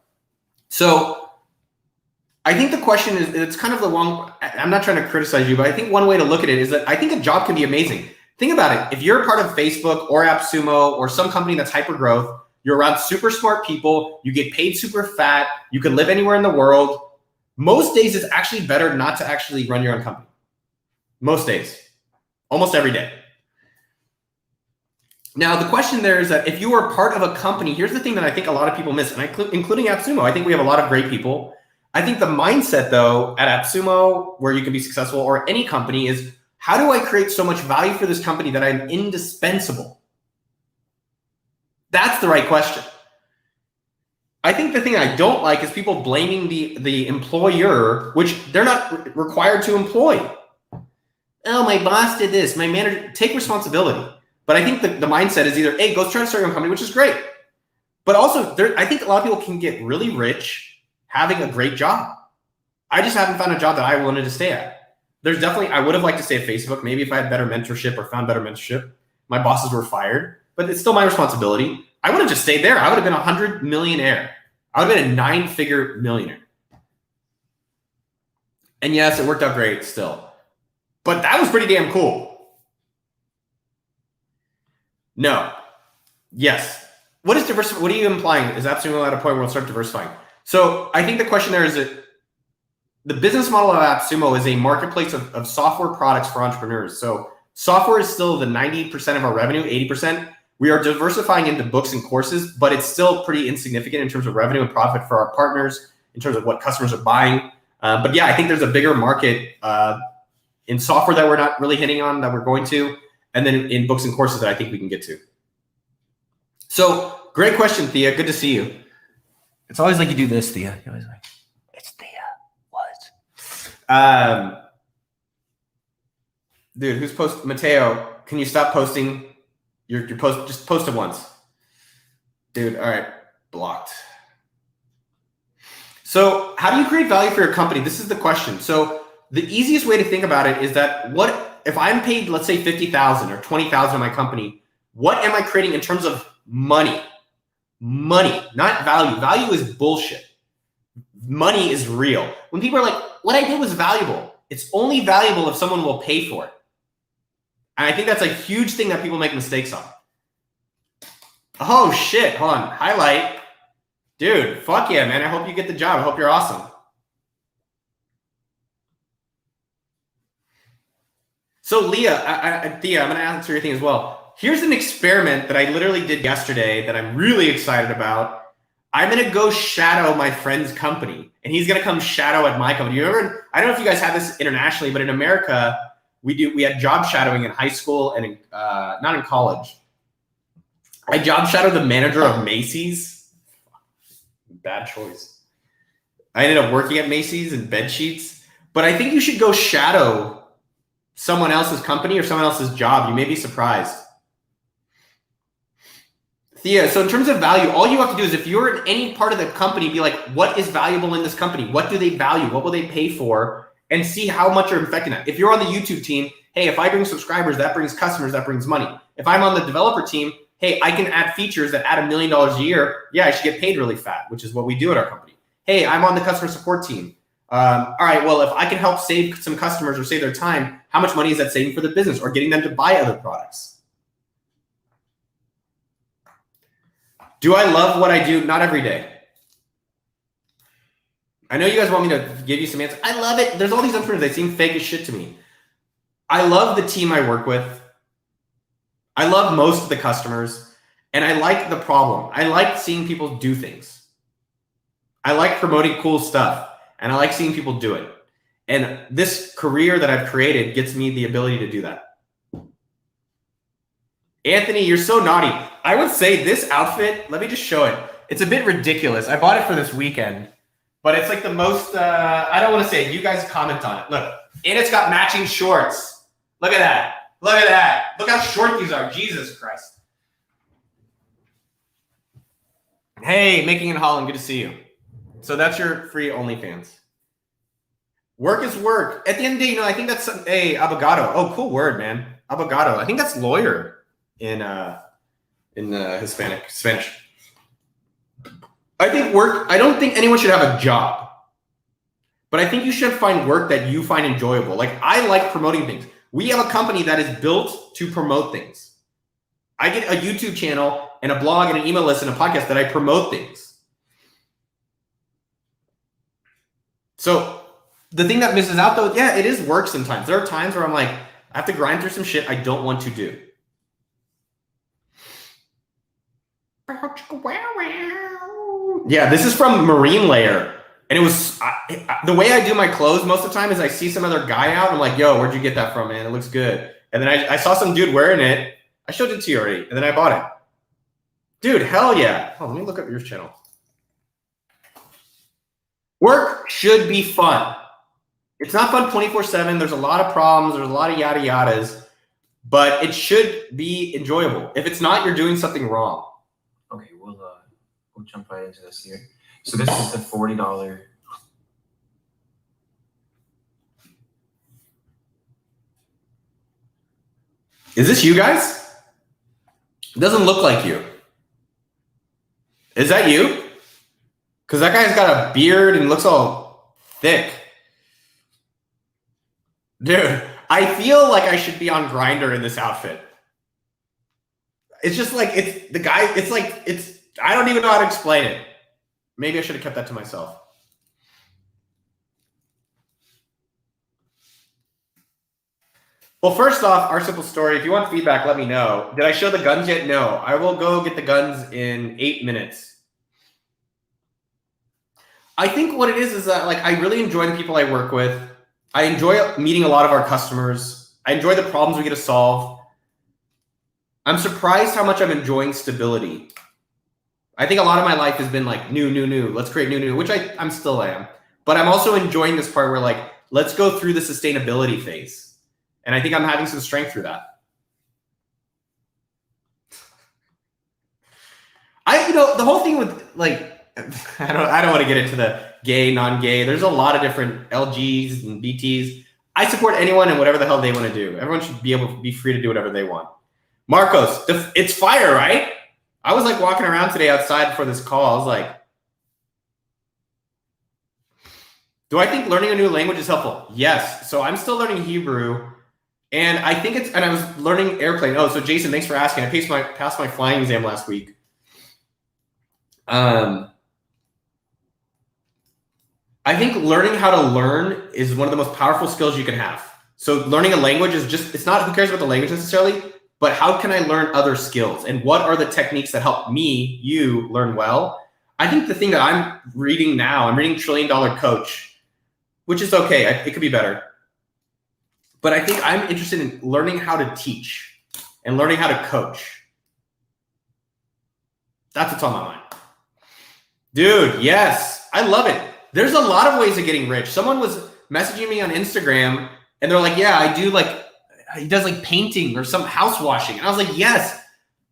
So I think the question is, it's kind of the wrong, I'm not trying to criticize you, but I think one way to look at it is that I think a job can be amazing. Think about it. If you're a part of Facebook or AppSumo or some company that's hyper growth, you're around super smart people, you get paid super fat, you can live anywhere in the world. Most days it's actually better not to actually run your own company. Most days, almost every day. Now, the question there is that if you are part of a company, here's the thing that I think a lot of people miss, and including AppSumo. I think we have a lot of great people. I think the mindset, though, at AppSumo, where you can be successful, or any company, is how do I create so much value for this company that I'm indispensable? That's the right question. I think the thing I don't like is people blaming the employer, which they're not required to employ. Oh, my boss did this. My manager, take responsibility. But I think the mindset is either, hey, go try to start your own company, which is great. But also, I think a lot of people can get really rich having a great job. I just haven't found a job that I wanted to stay at. There's definitely, I would have liked to stay at Facebook. Maybe if I had better mentorship or found better mentorship. My bosses were fired, but it's still my responsibility. I would have just stayed there. I would have been a 100 millionaire. I would have been a 9-figure millionaire. And yes, it worked out great still. But that was pretty damn cool. No. Yes. What is diversify? What are you implying? Is AppSumo at a point where we'll start diversifying? So I think the question there is that the business model of AppSumo is a marketplace of software products for entrepreneurs. So software is still the 90% of our revenue, 80%. We are diversifying into books and courses, but it's still pretty insignificant in terms of revenue and profit for our partners, in terms of what customers are buying. But yeah, I think there's a bigger market in software that we're not really hitting on, that we're going to. And then in books and courses that I think we can get to. So great question, Thea. Good to see you. It's always like you do this, Thea. You're always like, it's Thea. What? Dude, who's post? Mateo, can you stop posting your post? Just post it once. Dude, all right. Blocked. So how do you create value for your company? This is the question. So the easiest way to think about it is that if I'm paid, let's say 50,000 or 20,000 in my company, what am I creating in terms of money? Money, not value. Value is bullshit. Money is real. When people are like, what I did was valuable, it's only valuable if someone will pay for it. And I think that's a huge thing that people make mistakes on. Oh shit, hold on, highlight. Dude, fuck yeah, man. I hope you get the job. I hope you're awesome. So Leah, Thea, I'm going to answer your thing as well. Here's an experiment that I literally did yesterday that I'm really excited about. I'm going to go shadow my friend's company, and he's going to come shadow at my company. I don't know if you guys have this internationally, but in America, we had job shadowing in high school and not in college. I job shadowed the manager of Macy's. Bad choice. I ended up working at Macy's in bed sheets, but I think you should go shadow someone else's company or someone else's job. You may be surprised. Thea, so in terms of value, all you have to do is, if you're in any part of the company, be like, what is valuable in this company? What do they value? What will they pay for? And see how much you're affecting that. If you're on the YouTube team, hey, if I bring subscribers, that brings customers, that brings money. If I'm on the developer team, hey, I can add features that add $1 million a year. Yeah, I should get paid really fat, which is what we do at our company. Hey, I'm on the customer support team. All right, well, if I can help save some customers or save their time, how much money is that saving for the business or getting them to buy other products? Do I love what I do? Not every day. I know you guys want me to give you some answers. I love it. There's all these entrepreneurs. They seem fake as shit to me. I love the team I work with. I love most of the customers. And I like the problem. I like seeing people do things. I like promoting cool stuff. And I like seeing people do it. And this career that I've created gets me the ability to do that. Anthony, you're so naughty. I would say this outfit, let me just show it. It's a bit ridiculous. I bought it for this weekend. But it's like the most, I don't want to say it. You guys comment on it. Look. And it's got matching shorts. Look at that. Look at that. Look how short these are. Jesus Christ. Hey, Making in Holland. Good to see you. So that's your free OnlyFans. Work is work. At the end of the day, you know, I think that's abogado. Oh, cool word, man. Abogado. I think that's lawyer in Hispanic, Spanish. I think work, I don't think anyone should have a job, but I think you should find work that you find enjoyable. Like, I like promoting things. We have a company that is built to promote things. I get a YouTube channel and a blog and an email list and a podcast that I promote things. So the thing that misses out though, yeah, it is work sometimes. There are times where I'm like, I have to grind through some shit I don't want to do. Yeah, this is from Marine Layer. And it was, the way I do my clothes most of the time is I see some other guy out. I'm like, yo, where'd you get that from, man? It looks good. And then I saw some dude wearing it. I showed it to you already. And then I bought it. Dude, hell yeah. Oh, let me look up your channel. Work should be fun. It's not fun 24/7. There's a lot of problems. There's a lot of yada yadas. But it should be enjoyable. If it's not, you're doing something wrong. Okay, we'll jump right into this here. So this is the $40. Is this you guys? It doesn't look like you. Is that you? Because that guy's got a beard and looks all thick. Dude, I feel like I should be on Grindr in this outfit. It's just like, it's the guy, it's like, it's, I don't even know how to explain it. Maybe I should have kept that to myself. Well, first off, our simple story. If you want feedback, let me know. Did I show the guns yet? No. I will go get the guns in 8 minutes. I think what it is that, like, I really enjoy the people I work with. I enjoy meeting a lot of our customers. I enjoy the problems we get to solve. I'm surprised how much I'm enjoying stability. I think a lot of my life has been like new. Let's create new, which I'm still am. But I'm also enjoying this part where, like, let's go through the sustainability phase. And I think I'm having some strength through that. You know, the whole thing with, like, I don't want to get into the gay, non-gay. There's a lot of different LGs and BTs. I support anyone and whatever the hell they want to do. Everyone should be able to be free to do whatever they want. Marcos, it's fire, right? I was like walking around today outside for this call. I was like, do I think learning a new language is helpful? Yes. So I'm still learning Hebrew. And I think and I was learning airplane. Oh, so Jason, thanks for asking. I passed my flying exam last week. I think learning how to learn is one of the most powerful skills you can have. So learning a language is just, it's not who cares about the language necessarily, but how can I learn other skills? And what are the techniques that help you learn well? I think the thing that I'm reading now, I'm reading $1 Trillion Coach, which is okay. It could be better. But I think I'm interested in learning how to teach and learning how to coach. That's what's on my mind. Dude, yes. I love it. There's a lot of ways of getting rich. Someone was messaging me on Instagram and they're like, yeah, I do he does like painting or some house washing. And I was like, yes,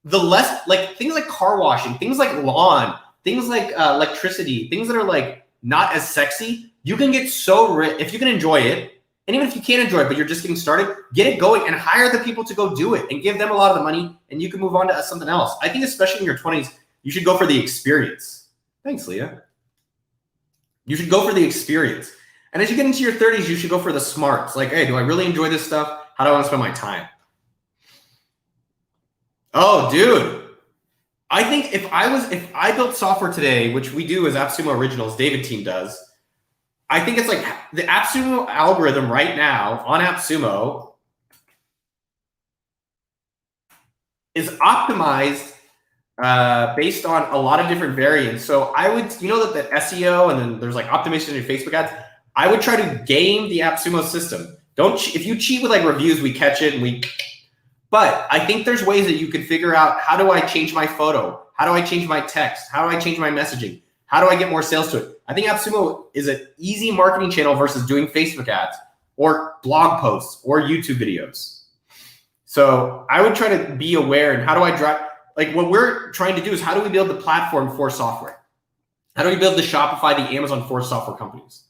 the less, like things like car washing, things like lawn, things like electricity, things that are like not as sexy, you can get so rich if you can enjoy it. And even if you can't enjoy it, but you're just getting started, get it going and hire the people to go do it and give them a lot of the money and you can move on to something else. I think especially in your 20s, you should go for the experience. Thanks, Leah. You should go for the experience. And as you get into your 30s, you should go for the smarts. Like, hey, do I really enjoy this stuff? How do I want to spend my time? Oh, dude. I think if I built software today, which we do as AppSumo Originals, David team does, I think it's like the AppSumo algorithm right now on AppSumo is optimized based on a lot of different variants. So I would, you know, that the SEO and then there's like optimization in your Facebook ads. I would try to game the AppSumo system. If you cheat with like reviews, we catch it but I think there's ways that you can figure out, how do I change my photo? How do I change my text? How do I change my messaging? How do I get more sales to it? I think AppSumo is an easy marketing channel versus doing Facebook ads or blog posts or YouTube videos. So I would try to be aware, and how do I drive, like what we're trying to do is how do we build the platform for software? How do we build the Shopify, the Amazon for software companies?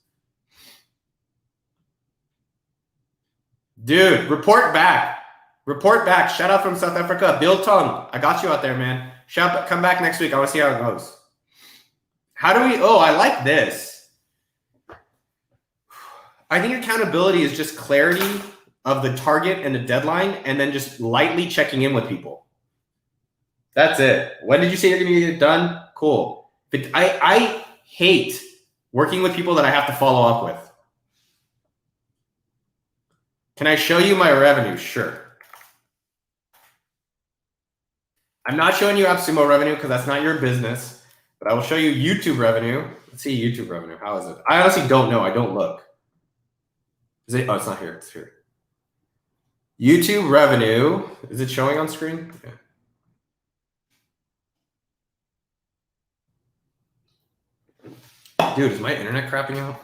Dude, report back. Report back. Shout out from South Africa. Bill Tong, I got you out there, man. Come back next week. I want to see how it goes. How do we, oh, I like this. I think accountability is just clarity of the target and the deadline, and then just lightly checking in with people. That's it. When did you say you're going to get it done? Cool. But I hate working with people that I have to follow up with. Can I show you my revenue? Sure. I'm not showing you AppSumo revenue because that's not your business, but I will show you YouTube revenue. Let's see YouTube revenue. How is it? I honestly don't know. I don't look. Is it? Oh, it's not here. It's here. YouTube revenue. Is it showing on screen? Okay. Dude, is my internet crapping out?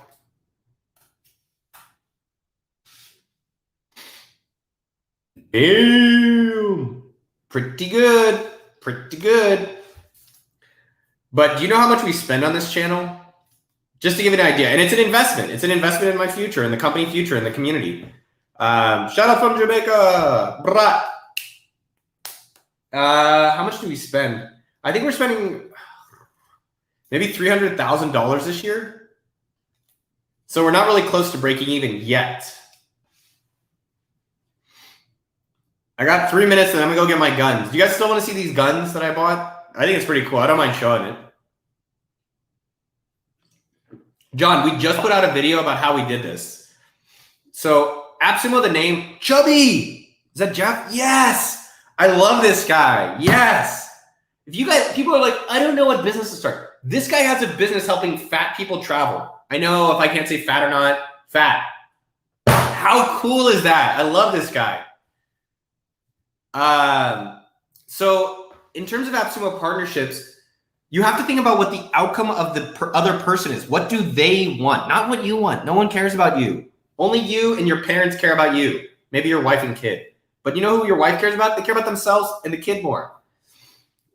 Boom. Pretty good. Pretty good. But do you know how much we spend on this channel? Just to give you an idea. And it's an investment. It's an investment in my future, in the company future, in the community. Shout out from Jamaica. Brat. How much do we spend? I think we're spending maybe $300,000 this year. So we're not really close to breaking even yet. I got 3 minutes and I'm gonna go get my guns. Do you guys still want to see these guns that I bought? I think it's pretty cool. I don't mind showing it. John, we just put out a video about how we did this. So AppSumo, the name, Chubby. Is that Jeff? Yes. I love this guy. Yes. If you guys, people are like, I don't know what business to start. This guy has a business helping fat people travel. I know if I can't say fat or not, fat. How cool is that? I love this guy. So in terms of AppSumo partnerships, you have to think about what the outcome of the other person is. What do they want? Not what you want. No one cares about you. Only you and your parents care about you. Maybe your wife and kid. But you know who your wife cares about? They care about themselves and the kid more.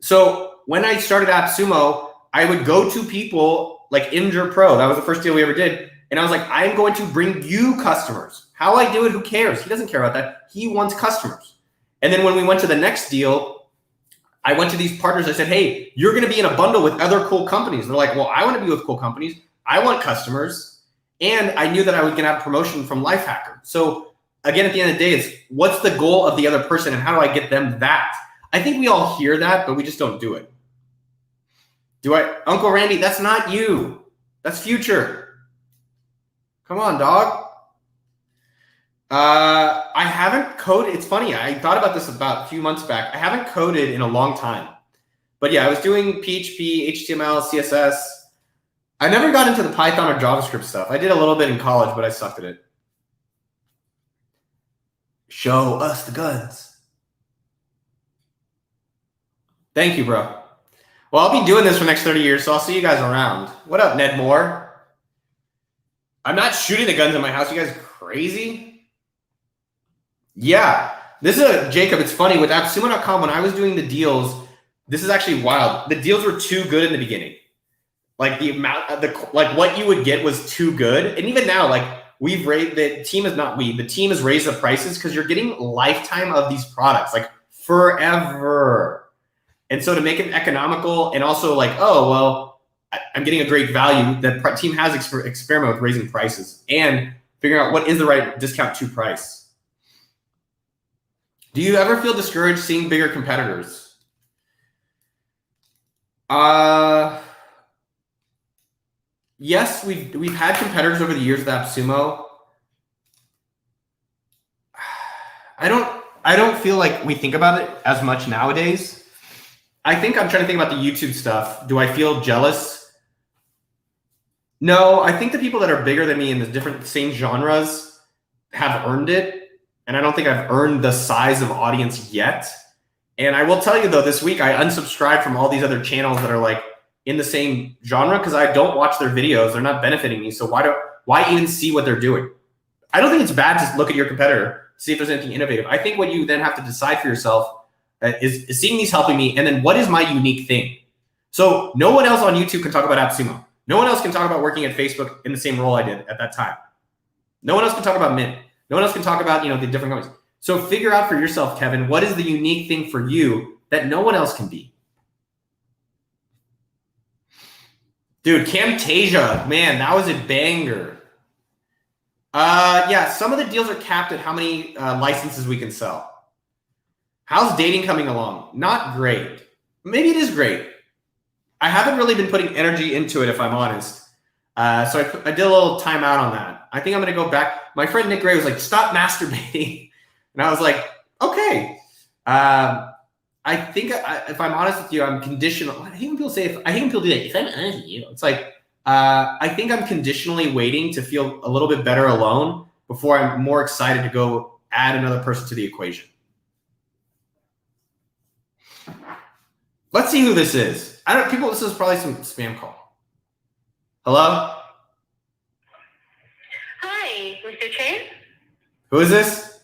So when I started AppSumo, I would go to people like Imgur Pro. That was the first deal we ever did. And I was like, I'm going to bring you customers. How I do it, who cares? He doesn't care about that. He wants customers. And then when we went to the next deal, I went to these partners. I said, hey, you're going to be in a bundle with other cool companies. They're like, well, I want to be with cool companies. I want customers. And I knew that I was going to have promotion from Lifehacker. So again, at the end of the day, it's what's the goal of the other person and how do I get them that? I think we all hear that, but we just don't do it. Uncle Randy, that's not you. That's future. Come on, dog. I haven't coded. It's funny. I thought about this about a few months back. I haven't coded in a long time. But yeah, I was doing PHP, HTML, CSS. I never got into the Python or JavaScript stuff. I did a little bit in college, but I sucked at it. Show us the guns. Thank you, bro. Well, I'll be doing this for the next 30 years, so I'll see you guys around. What up, Ned Moore? I'm not shooting the guns in my house. You guys crazy? Yeah, this is Jacob. It's funny with AppSumo.com. When I was doing the deals, this is actually wild. The deals were too good in the beginning. Like the amount of what you would get was too good. And even now, like we've raised the team has raised the prices because you're getting lifetime of these products, like forever. And so to make it economical and also like, oh, well, I'm getting a great value. The team has experimented with raising prices and figuring out what is the right discount to price. Do you ever feel discouraged seeing bigger competitors? yes, we've had competitors over the years with AppSumo. I don't feel like we think about it as much nowadays. I think I'm trying to think about the YouTube stuff. Do I feel jealous? No, I think the people that are bigger than me in the different same genres have earned it. And I don't think I've earned the size of audience yet. And I will tell you though, this week I unsubscribed from all these other channels that are like in the same genre because I don't watch their videos. They're not benefiting me. So why even see what they're doing? I don't think it's bad to look at your competitor, see if there's anything innovative. I think what you then have to decide for yourself is seeing these helping me, and then what is my unique thing? So no one else on YouTube can talk about AppSumo. No one else can talk about working at Facebook in the same role I did at that time. No one else can talk about Mint. No one else can talk about, the different companies. So figure out for yourself, Kevin, what is the unique thing for you that no one else can be? Dude, Camtasia, man, that was a banger. Yeah, some of the deals are capped at how many licenses we can sell. How's dating coming along? Not great. Maybe it is great. I haven't really been putting energy into it, if I'm honest. So I did a little timeout on that. I think I'm going to go back. My friend Nick Gray was like, stop masturbating. And I was like, okay. I think, if I'm honest with you, I'm conditional. I hate when people say, I hate when people do that. If I'm honest with you, it's like, I think I'm conditionally waiting to feel a little bit better alone before I'm more excited to go add another person to the equation. Let's see who this is. This is probably some spam call. Hello? Hi, Mr. Chen. Who is this?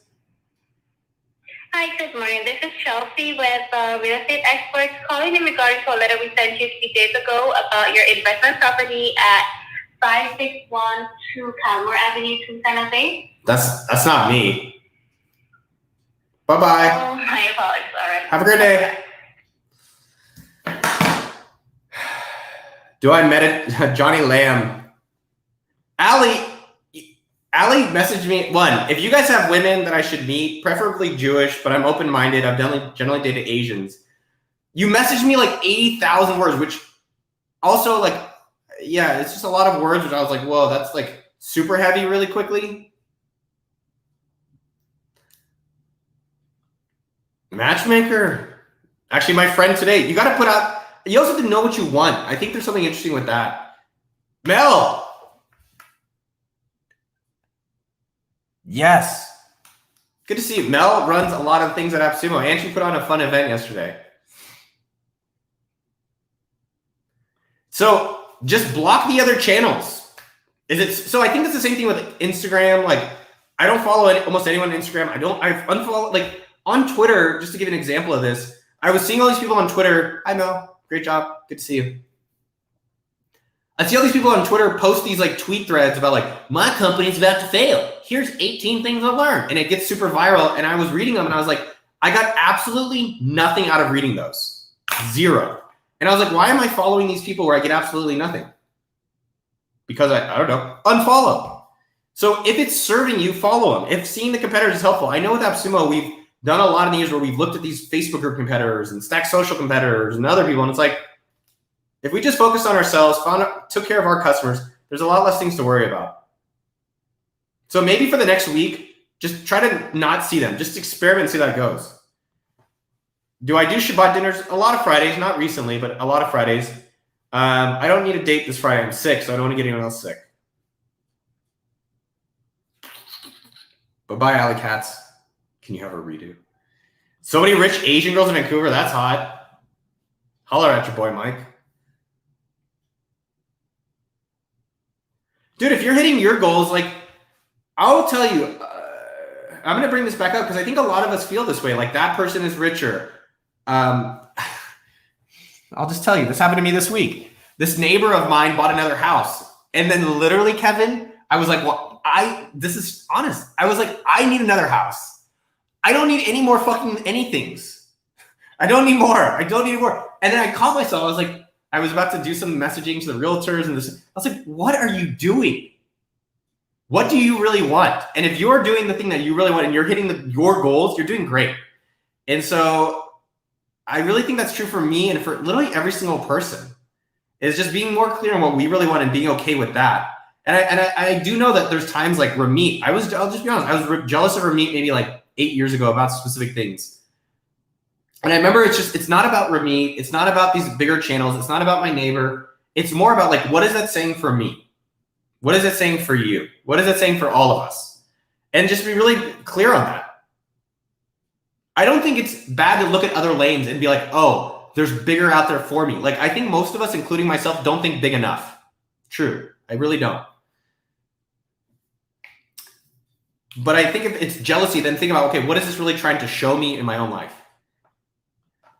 Hi, good morning. This is Chelsea with Real Estate Experts calling in regards to a letter we sent you 3 days ago about your investment property at 5612 Calmore Avenue, San Jose. That's not me. Bye-bye. Oh, my apologies. All right. Have a great day. Do I met it? Johnny Lamb. Allie messaged me. One, if you guys have women that I should meet, preferably Jewish, but I'm open-minded. I've generally dated Asians. You messaged me like 80,000 words, which also like, yeah, it's just a lot of words, which I was like, whoa, that's like super heavy really quickly. Matchmaker. Actually, my friend today, you got to put out, you also have to know what you want. I think there's something interesting with that. Mel. Yes. Good to see you. Mel runs a lot of things at AppSumo, and she put on a fun event yesterday. So just block the other channels. So I think it's the same thing with Instagram. Like, I don't follow almost anyone on Instagram. I've unfollowed, like on Twitter, just to give an example of this, I was seeing all these people on Twitter. Hi, Mel. Great job. Good to see you. I see all these people on Twitter post these like tweet threads about like, my company's about to fail. Here's 18 things I've learned. And it gets super viral. And I was reading them and I was like, I got absolutely nothing out of reading those. Zero. And I was like, why am I following these people where I get absolutely nothing? Because I don't know, unfollow. So if it's serving you, follow them. If seeing the competitors is helpful. I know with AppSumo, we've done a lot of the years where we've looked at these Facebook group competitors and Stack Social competitors and other people. And it's like, if we just focused on ourselves, took care of our customers, there's a lot less things to worry about. So maybe for the next week, just try to not see them. Just experiment and see how that goes. Do I do Shabbat dinners? A lot of Fridays, not recently, but a lot of Fridays. I don't need a date this Friday. I'm sick, so I don't want to get anyone else sick. Bye-bye, Alley Cats. Can you have a redo? So many rich Asian girls in Vancouver. That's hot. Holler at your boy, Mike. Dude, if you're hitting your goals, like, I'll tell you, I'm going to bring this back up because I think a lot of us feel this way. Like, that person is richer. I'll just tell you, this happened to me this week. This neighbor of mine bought another house. And then literally, Kevin, I was like, well, this is honest. I was like, I need another house. I don't need any more fucking anythings. I don't need more. I don't need more. And then I caught myself. I was like, I was about to do some messaging to the realtors and this. I was like, what are you doing? What do you really want? And if you're doing the thing that you really want and you're hitting your goals, you're doing great. And so I really think that's true for me and for literally every single person. is just being more clear on what we really want and being okay with that. And I do know that there's times like Ramit. I'll just be honest. I was jealous of Ramit maybe like 8 years ago about specific things. And I remember it's not about Ramit. It's not about these bigger channels. It's not about my neighbor. It's more about like, what is that saying for me? What is it saying for you? What is it saying for all of us? And just be really clear on that. I don't think it's bad to look at other lanes and be like, oh, there's bigger out there for me. Like, I think most of us, including myself, don't think big enough. True. I really don't. But I think if it's jealousy, then think about, okay, what is this really trying to show me in my own life?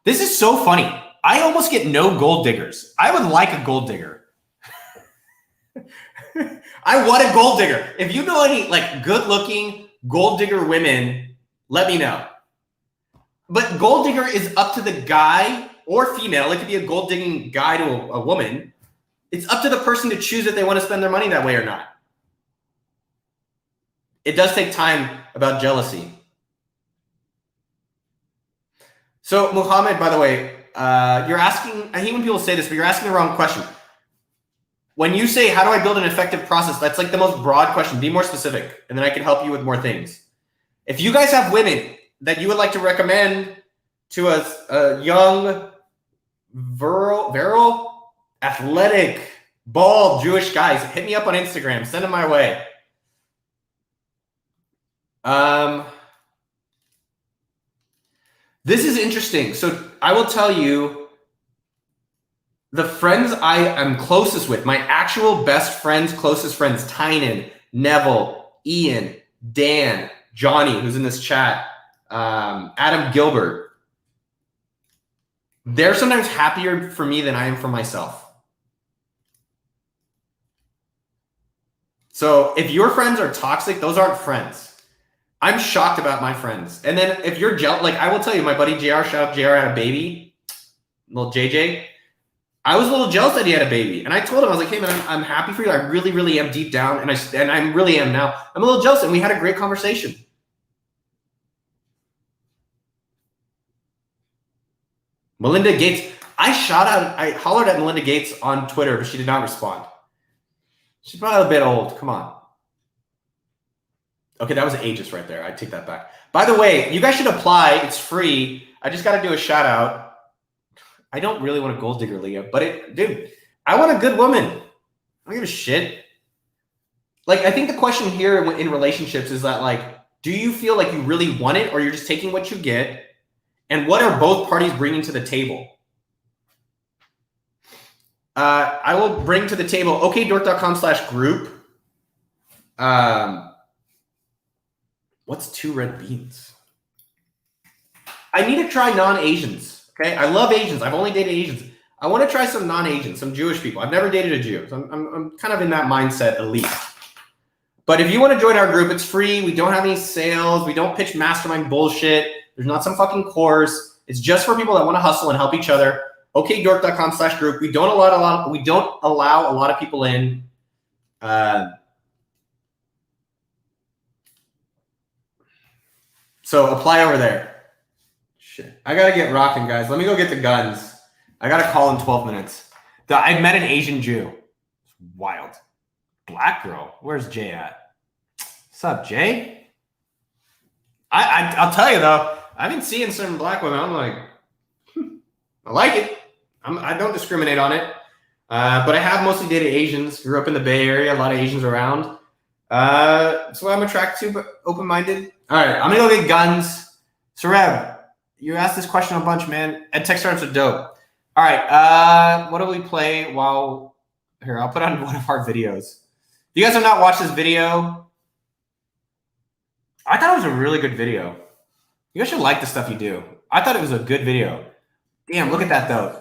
This is so funny. I almost get no gold diggers. I would like a gold digger. I want a gold digger. If you know any like good looking gold digger women, let me know. But gold digger is up to the guy or female. It could be a gold digging guy to a woman. It's up to the person to choose if they want to spend their money that way or not. It does take time about jealousy. So Muhammad, by the way, you're asking, I hate when people say this, but you're asking the wrong question. When you say, how do I build an effective process? That's like the most broad question. Be more specific, and then I can help you with more things. If you guys have women that you would like to recommend to a young, virile, athletic, bald Jewish guys, hit me up on Instagram. Send them my way. This is interesting. So I will tell you, the friends I am closest with, my actual best friends, closest friends, Tynan, Neville, Ian, Dan, Johnny, who's in this chat, Adam Gilbert, they're sometimes happier for me than I am for myself. So if your friends are toxic, those aren't friends. I'm shocked about my friends. And then if you're jealous, like I will tell you, my buddy JR, shout out JR, had a baby, little JJ. I was a little jealous that he had a baby. And I told him, I was like, hey man, I'm happy for you. I really, really am deep down. And I really am now. I'm a little jealous. And we had a great conversation. Melinda Gates. I hollered at Melinda Gates on Twitter, but she did not respond. She's probably a bit old. Come on. Okay, that was ageist right there. I take that back. By the way, you guys should apply. It's free. I just got to do a shout out. I don't really want a gold digger, Leah, but dude, I want a good woman. I don't give a shit. Like, I think the question here in relationships is that, like, do you feel like you really want it or you're just taking what you get? And what are both parties bringing to the table? I will bring to the table okdork.com/group. What's 2 red beans? I need to try non-Asians. Okay, I love Asians. I've only dated Asians. I want to try some non-Asians, some Jewish people. I've never dated a Jew. So I'm kind of in that mindset at least. But if you want to join our group, it's free. We don't have any sales. We don't pitch mastermind bullshit. There's not some fucking course. It's just for people that want to hustle and help each other. okdork.com/group. We don't allow a lot of people in. So apply over there. Shit. I got to get rocking, guys. Let me go get the guns. I got to call in 12 minutes. I met an Asian Jew. It's wild. Black girl. Where's Jay at? What's up, Jay? I'll tell you, though. I've been seeing some black women. I'm like, I like it. I don't discriminate on it. But I have mostly dated Asians. Grew up in the Bay Area. A lot of Asians around. That's what I'm attracted to, but open-minded. All right, I'm going to go get guns. Sareb, you asked this question a bunch, man. EdTech startups are dope. All right, what do we play while... Here, I'll put on one of our videos. If you guys have not watched this video, I thought it was a really good video. You guys should like the stuff you do. I thought it was a good video. Damn, look at that, though.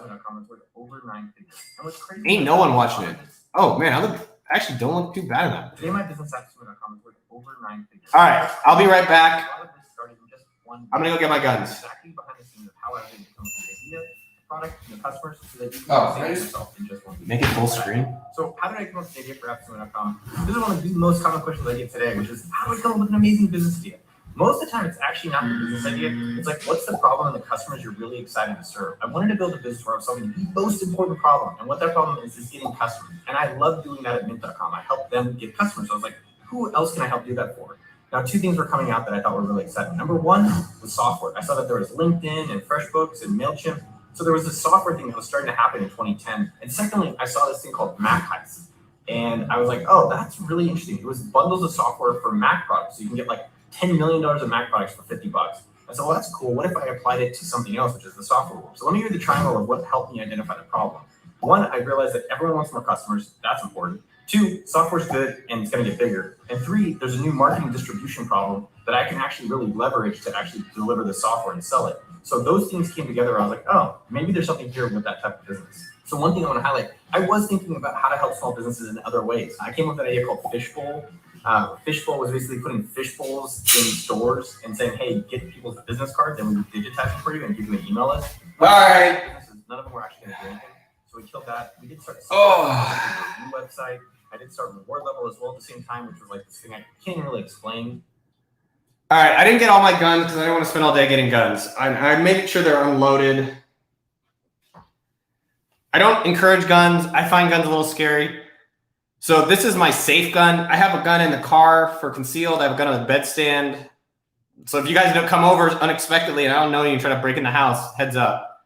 Ain't no one watching it. Oh, man, I actually don't look too bad in that. Today, my business acumen comments worth over 9 figures. All right, I'll be right back. I'm going to go get my guns. Exactly behind the scenes of how everything becomes the idea, the product, and the customers, so that you can nice. yourself in just one video. Make it full screen. So how did I come up with the idea for Appsumo.com? This is one of the most common questions I get today, which is, how do I come up with an amazing business idea? most of the time it's actually not the business idea. It's like, what's the problem and the customers you're really excited to serve? I wanted to build a business where I was solving the most important problem. And what that problem is getting customers. And I love doing that at Mint.com. I help them get customers. So I was like, who else can I help do that for? Now, two things were coming out that I thought were really exciting. Number one was software. I saw that there was LinkedIn and FreshBooks and MailChimp. So there was this software thing that was starting to happen in 2010. And secondly, I saw this thing called Mac Heist. And I was like, oh, that's really interesting. It was bundles of software for Mac products. So you can get like $10 million of Mac products for $50. I said, well, that's cool. What if I applied it to something else, which is the software world? So let me give you the triangle of what helped me identify the problem. One, I realized that everyone wants more customers. That's important. Two, software's good and it's going to get bigger. And three, there's a new marketing distribution problem that I can actually really leverage to actually deliver the software and sell it. So those things came together. I was like, oh, maybe there's something here with that type of business. So one thing I want to highlight, I was thinking about how to help small businesses in other ways. I came up with an idea called Fishbowl. Fishbowl was basically putting fish bowls in stores and saying, hey, get people's business cards and we would digitize it for you and give you an email list. All right. None of them were actually going to do anything. So we killed that. We did start a new website. I did start reward level as well at the same time, which was like this thing I can't even really explain. All right, I didn't get all my guns because I didn't want to spend all day getting guns. I made sure they're unloaded. I don't encourage guns. I find guns a little scary. So this is my safe gun. I have a gun in the car for concealed. I have a gun on the bedstand. So if you guys don't come over unexpectedly and I don't know you and try to break in the house, heads up.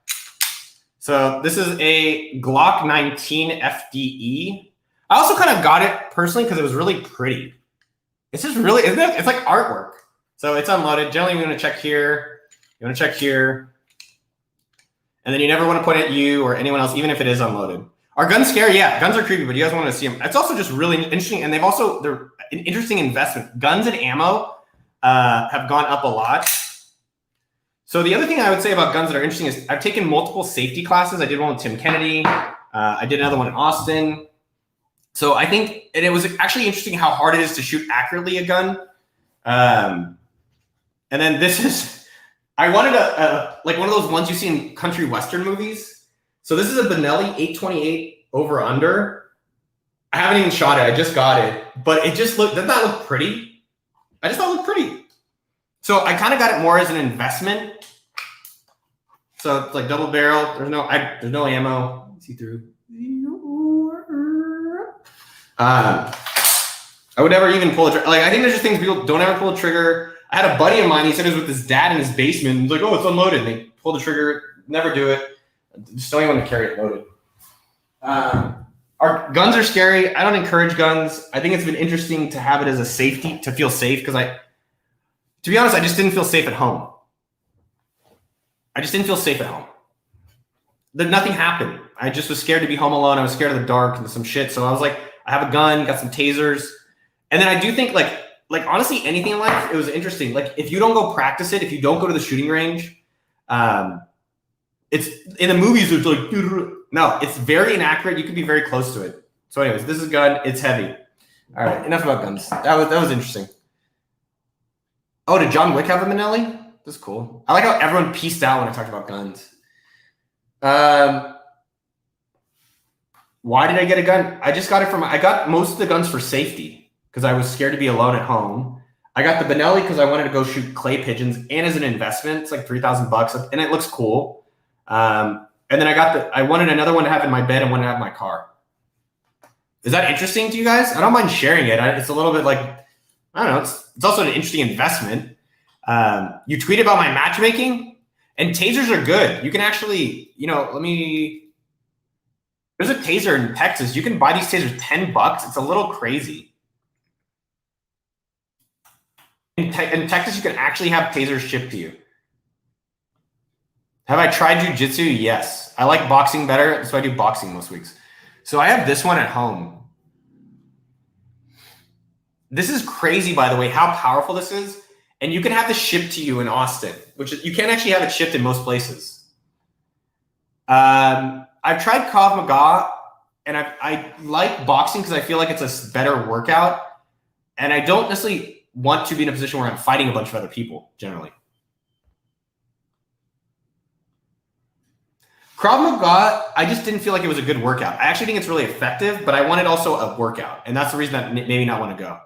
So this is a Glock 19 FDE. I also kind of got it personally because it was really pretty. It's just really, isn't it? It's like artwork. So it's unloaded. Generally, you want to check here. You want to check here. And then you never want to point at you or anyone else, even if it is unloaded. Are guns scary? Yeah, guns are creepy, but you guys want to see them. It's also just really interesting. And they're an interesting investment. Guns and ammo have gone up a lot. So the other thing I would say about guns that are interesting is I've taken multiple safety classes. I did one with Tim Kennedy. I did another one in Austin. So I think, and it was actually interesting how hard it is to shoot accurately a gun. And then this is, I wanted like one of those ones you see in country western movies. So this is a Benelli 828 over under. I haven't even shot it. I just got it, but it just doesn't that look pretty? I just thought it looked pretty. So I kind of got it more as an investment. So it's like double barrel. There's no ammo. See through. I would never even pull the trigger. Like I think there's just things people don't ever pull the trigger. I had a buddy of mine. He said it was with his dad in his basement. He's like, "Oh, it's unloaded." And they pull the trigger. Never do it. Just don't even want to carry it loaded. Our guns are scary. I don't encourage guns. I think it's been interesting to have it as a safety to feel safe because to be honest, I just didn't feel safe at home. Nothing happened. I just was scared to be home alone. I was scared of the dark and some shit. So I was like, I have a gun, got some tasers. And then I do think like honestly, anything in life, it was interesting. Like if you don't go practice it, if you don't go to the shooting range, it's in the movies, it's like, no, it's very inaccurate. You can be very close to it. So anyways, this is a gun. It's heavy. All right, enough about guns. That was interesting. Oh, did John Wick have a Manelli? That's cool. I like how everyone pieced out when I talked about guns. Why did I get a gun? I just got it I got most of the guns for safety because I was scared to be alone at home. I got the Benelli because I wanted to go shoot clay pigeons and as an investment. It's like $3,000 and it looks cool. And then I wanted another one to have in my bed and one to have in my car. Is that interesting to you guys? I don't mind sharing it. It's a little bit like, I don't know. It's also an interesting investment. You tweet about my matchmaking and tasers are good. You can actually, there's a taser in Texas. You can buy these tasers $10. It's a little crazy. In Texas, you can actually have tasers shipped to you. Have I tried jujitsu? Yes. I like boxing better, so I do boxing most weeks. So I have this one at home. This is crazy, by the way, how powerful this is. And you can have this shipped to you in Austin, which you can't actually have it shipped in most places. I've tried Krav Maga, and I like boxing because I feel like it's a better workout. And I don't necessarily want to be in a position where I'm fighting a bunch of other people, generally. Krav Maga, I just didn't feel like it was a good workout. I actually think it's really effective, but I wanted also a workout. And that's the reason that maybe not want to go,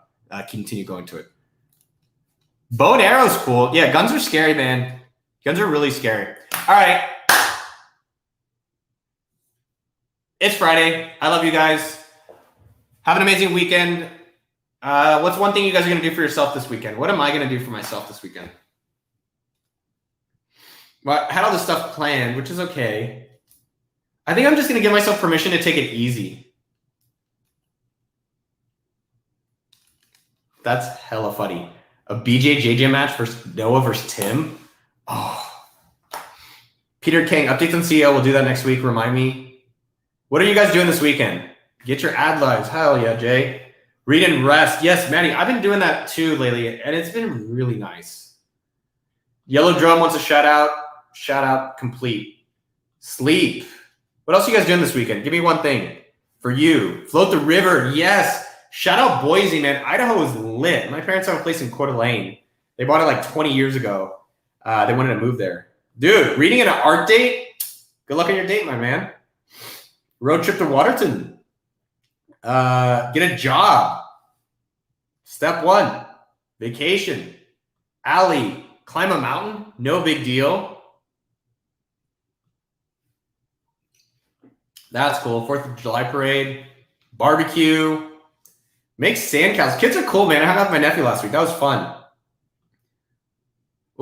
continue going to it. Bow and arrow's cool. Yeah, guns are scary, man. Guns are really scary. All right. It's Friday. I love you guys. Have an amazing weekend. What's one thing you guys are going to do for yourself this weekend? What am I going to do for myself this weekend? Well, I had all this stuff planned, which is okay. I think I'm just going to give myself permission to take it easy. That's hella funny. A BJJJ match versus Noah versus Tim. Oh. Peter King, updates on CEO. We'll do that next week. Remind me. What are you guys doing this weekend? Get your ad lives. Hell yeah, Jay. Read and rest. Yes, Manny. I've been doing that too lately, and it's been really nice. Yellow Drum wants a shout out. Shout out complete. Sleep. What else are you guys doing this weekend? Give me one thing. For you. Float the river. Yes. Shout out Boise, man. Idaho is lit. My parents have a place in Coeur d'Alene. They bought it like 20 years ago. They wanted to move there. Dude, reading an art date? Good luck on your date, my man. Road trip to Waterton. Get a job. Step 1. Vacation. Allie. Climb a mountain? No big deal. That's cool. 4th of July parade. Barbecue. Make sandcastles. Kids are cool, man. I hung out with my nephew last week. That was fun.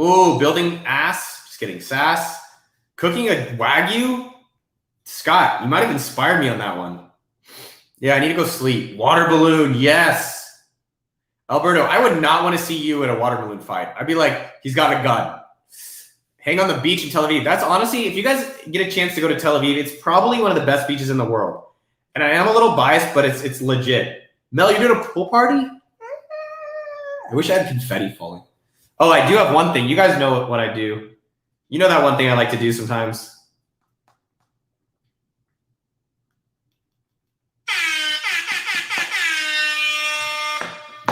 Ooh, building ass. Just kidding. Sass. Cooking a Wagyu. Scott, you might have inspired me on that one. Yeah, I need to go sleep. Water balloon. Yes. Alberto, I would not want to see you in a water balloon fight. I'd be like, he's got a gun. Hang on the beach in Tel Aviv. That's honestly, if you guys get a chance to go to Tel Aviv, it's probably one of the best beaches in the world. And I am a little biased, but it's legit. Mel, you're doing a pool party? I wish I had confetti falling. Oh, I do have one thing. You guys know what I do. You know that one thing I like to do sometimes.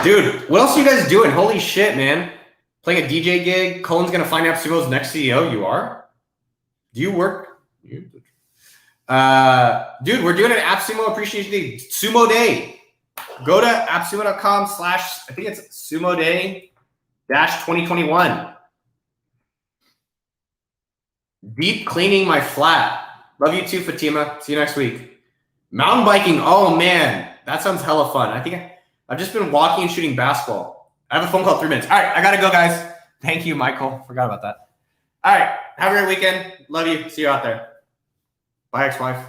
Dude, what else are you guys doing? Holy shit, man. Playing a DJ gig. Colin's going to find AppSumo's next CEO. You are? Do you work? Dude, we're doing an AppSumo Appreciation Day. Sumo Day. Go to appsumo.com/ I think it's Sumo Day -2021. Deep cleaning my flat. Love you too, Fatima. See you next week. Mountain biking. Oh, man. That sounds hella fun. I think I've just been walking and shooting basketball. I have a phone call in 3 minutes. All right, I got to go, guys. Thank you, Michael. Forgot about that. All right, have a great weekend. Love you. See you out there. Bye, ex-wife.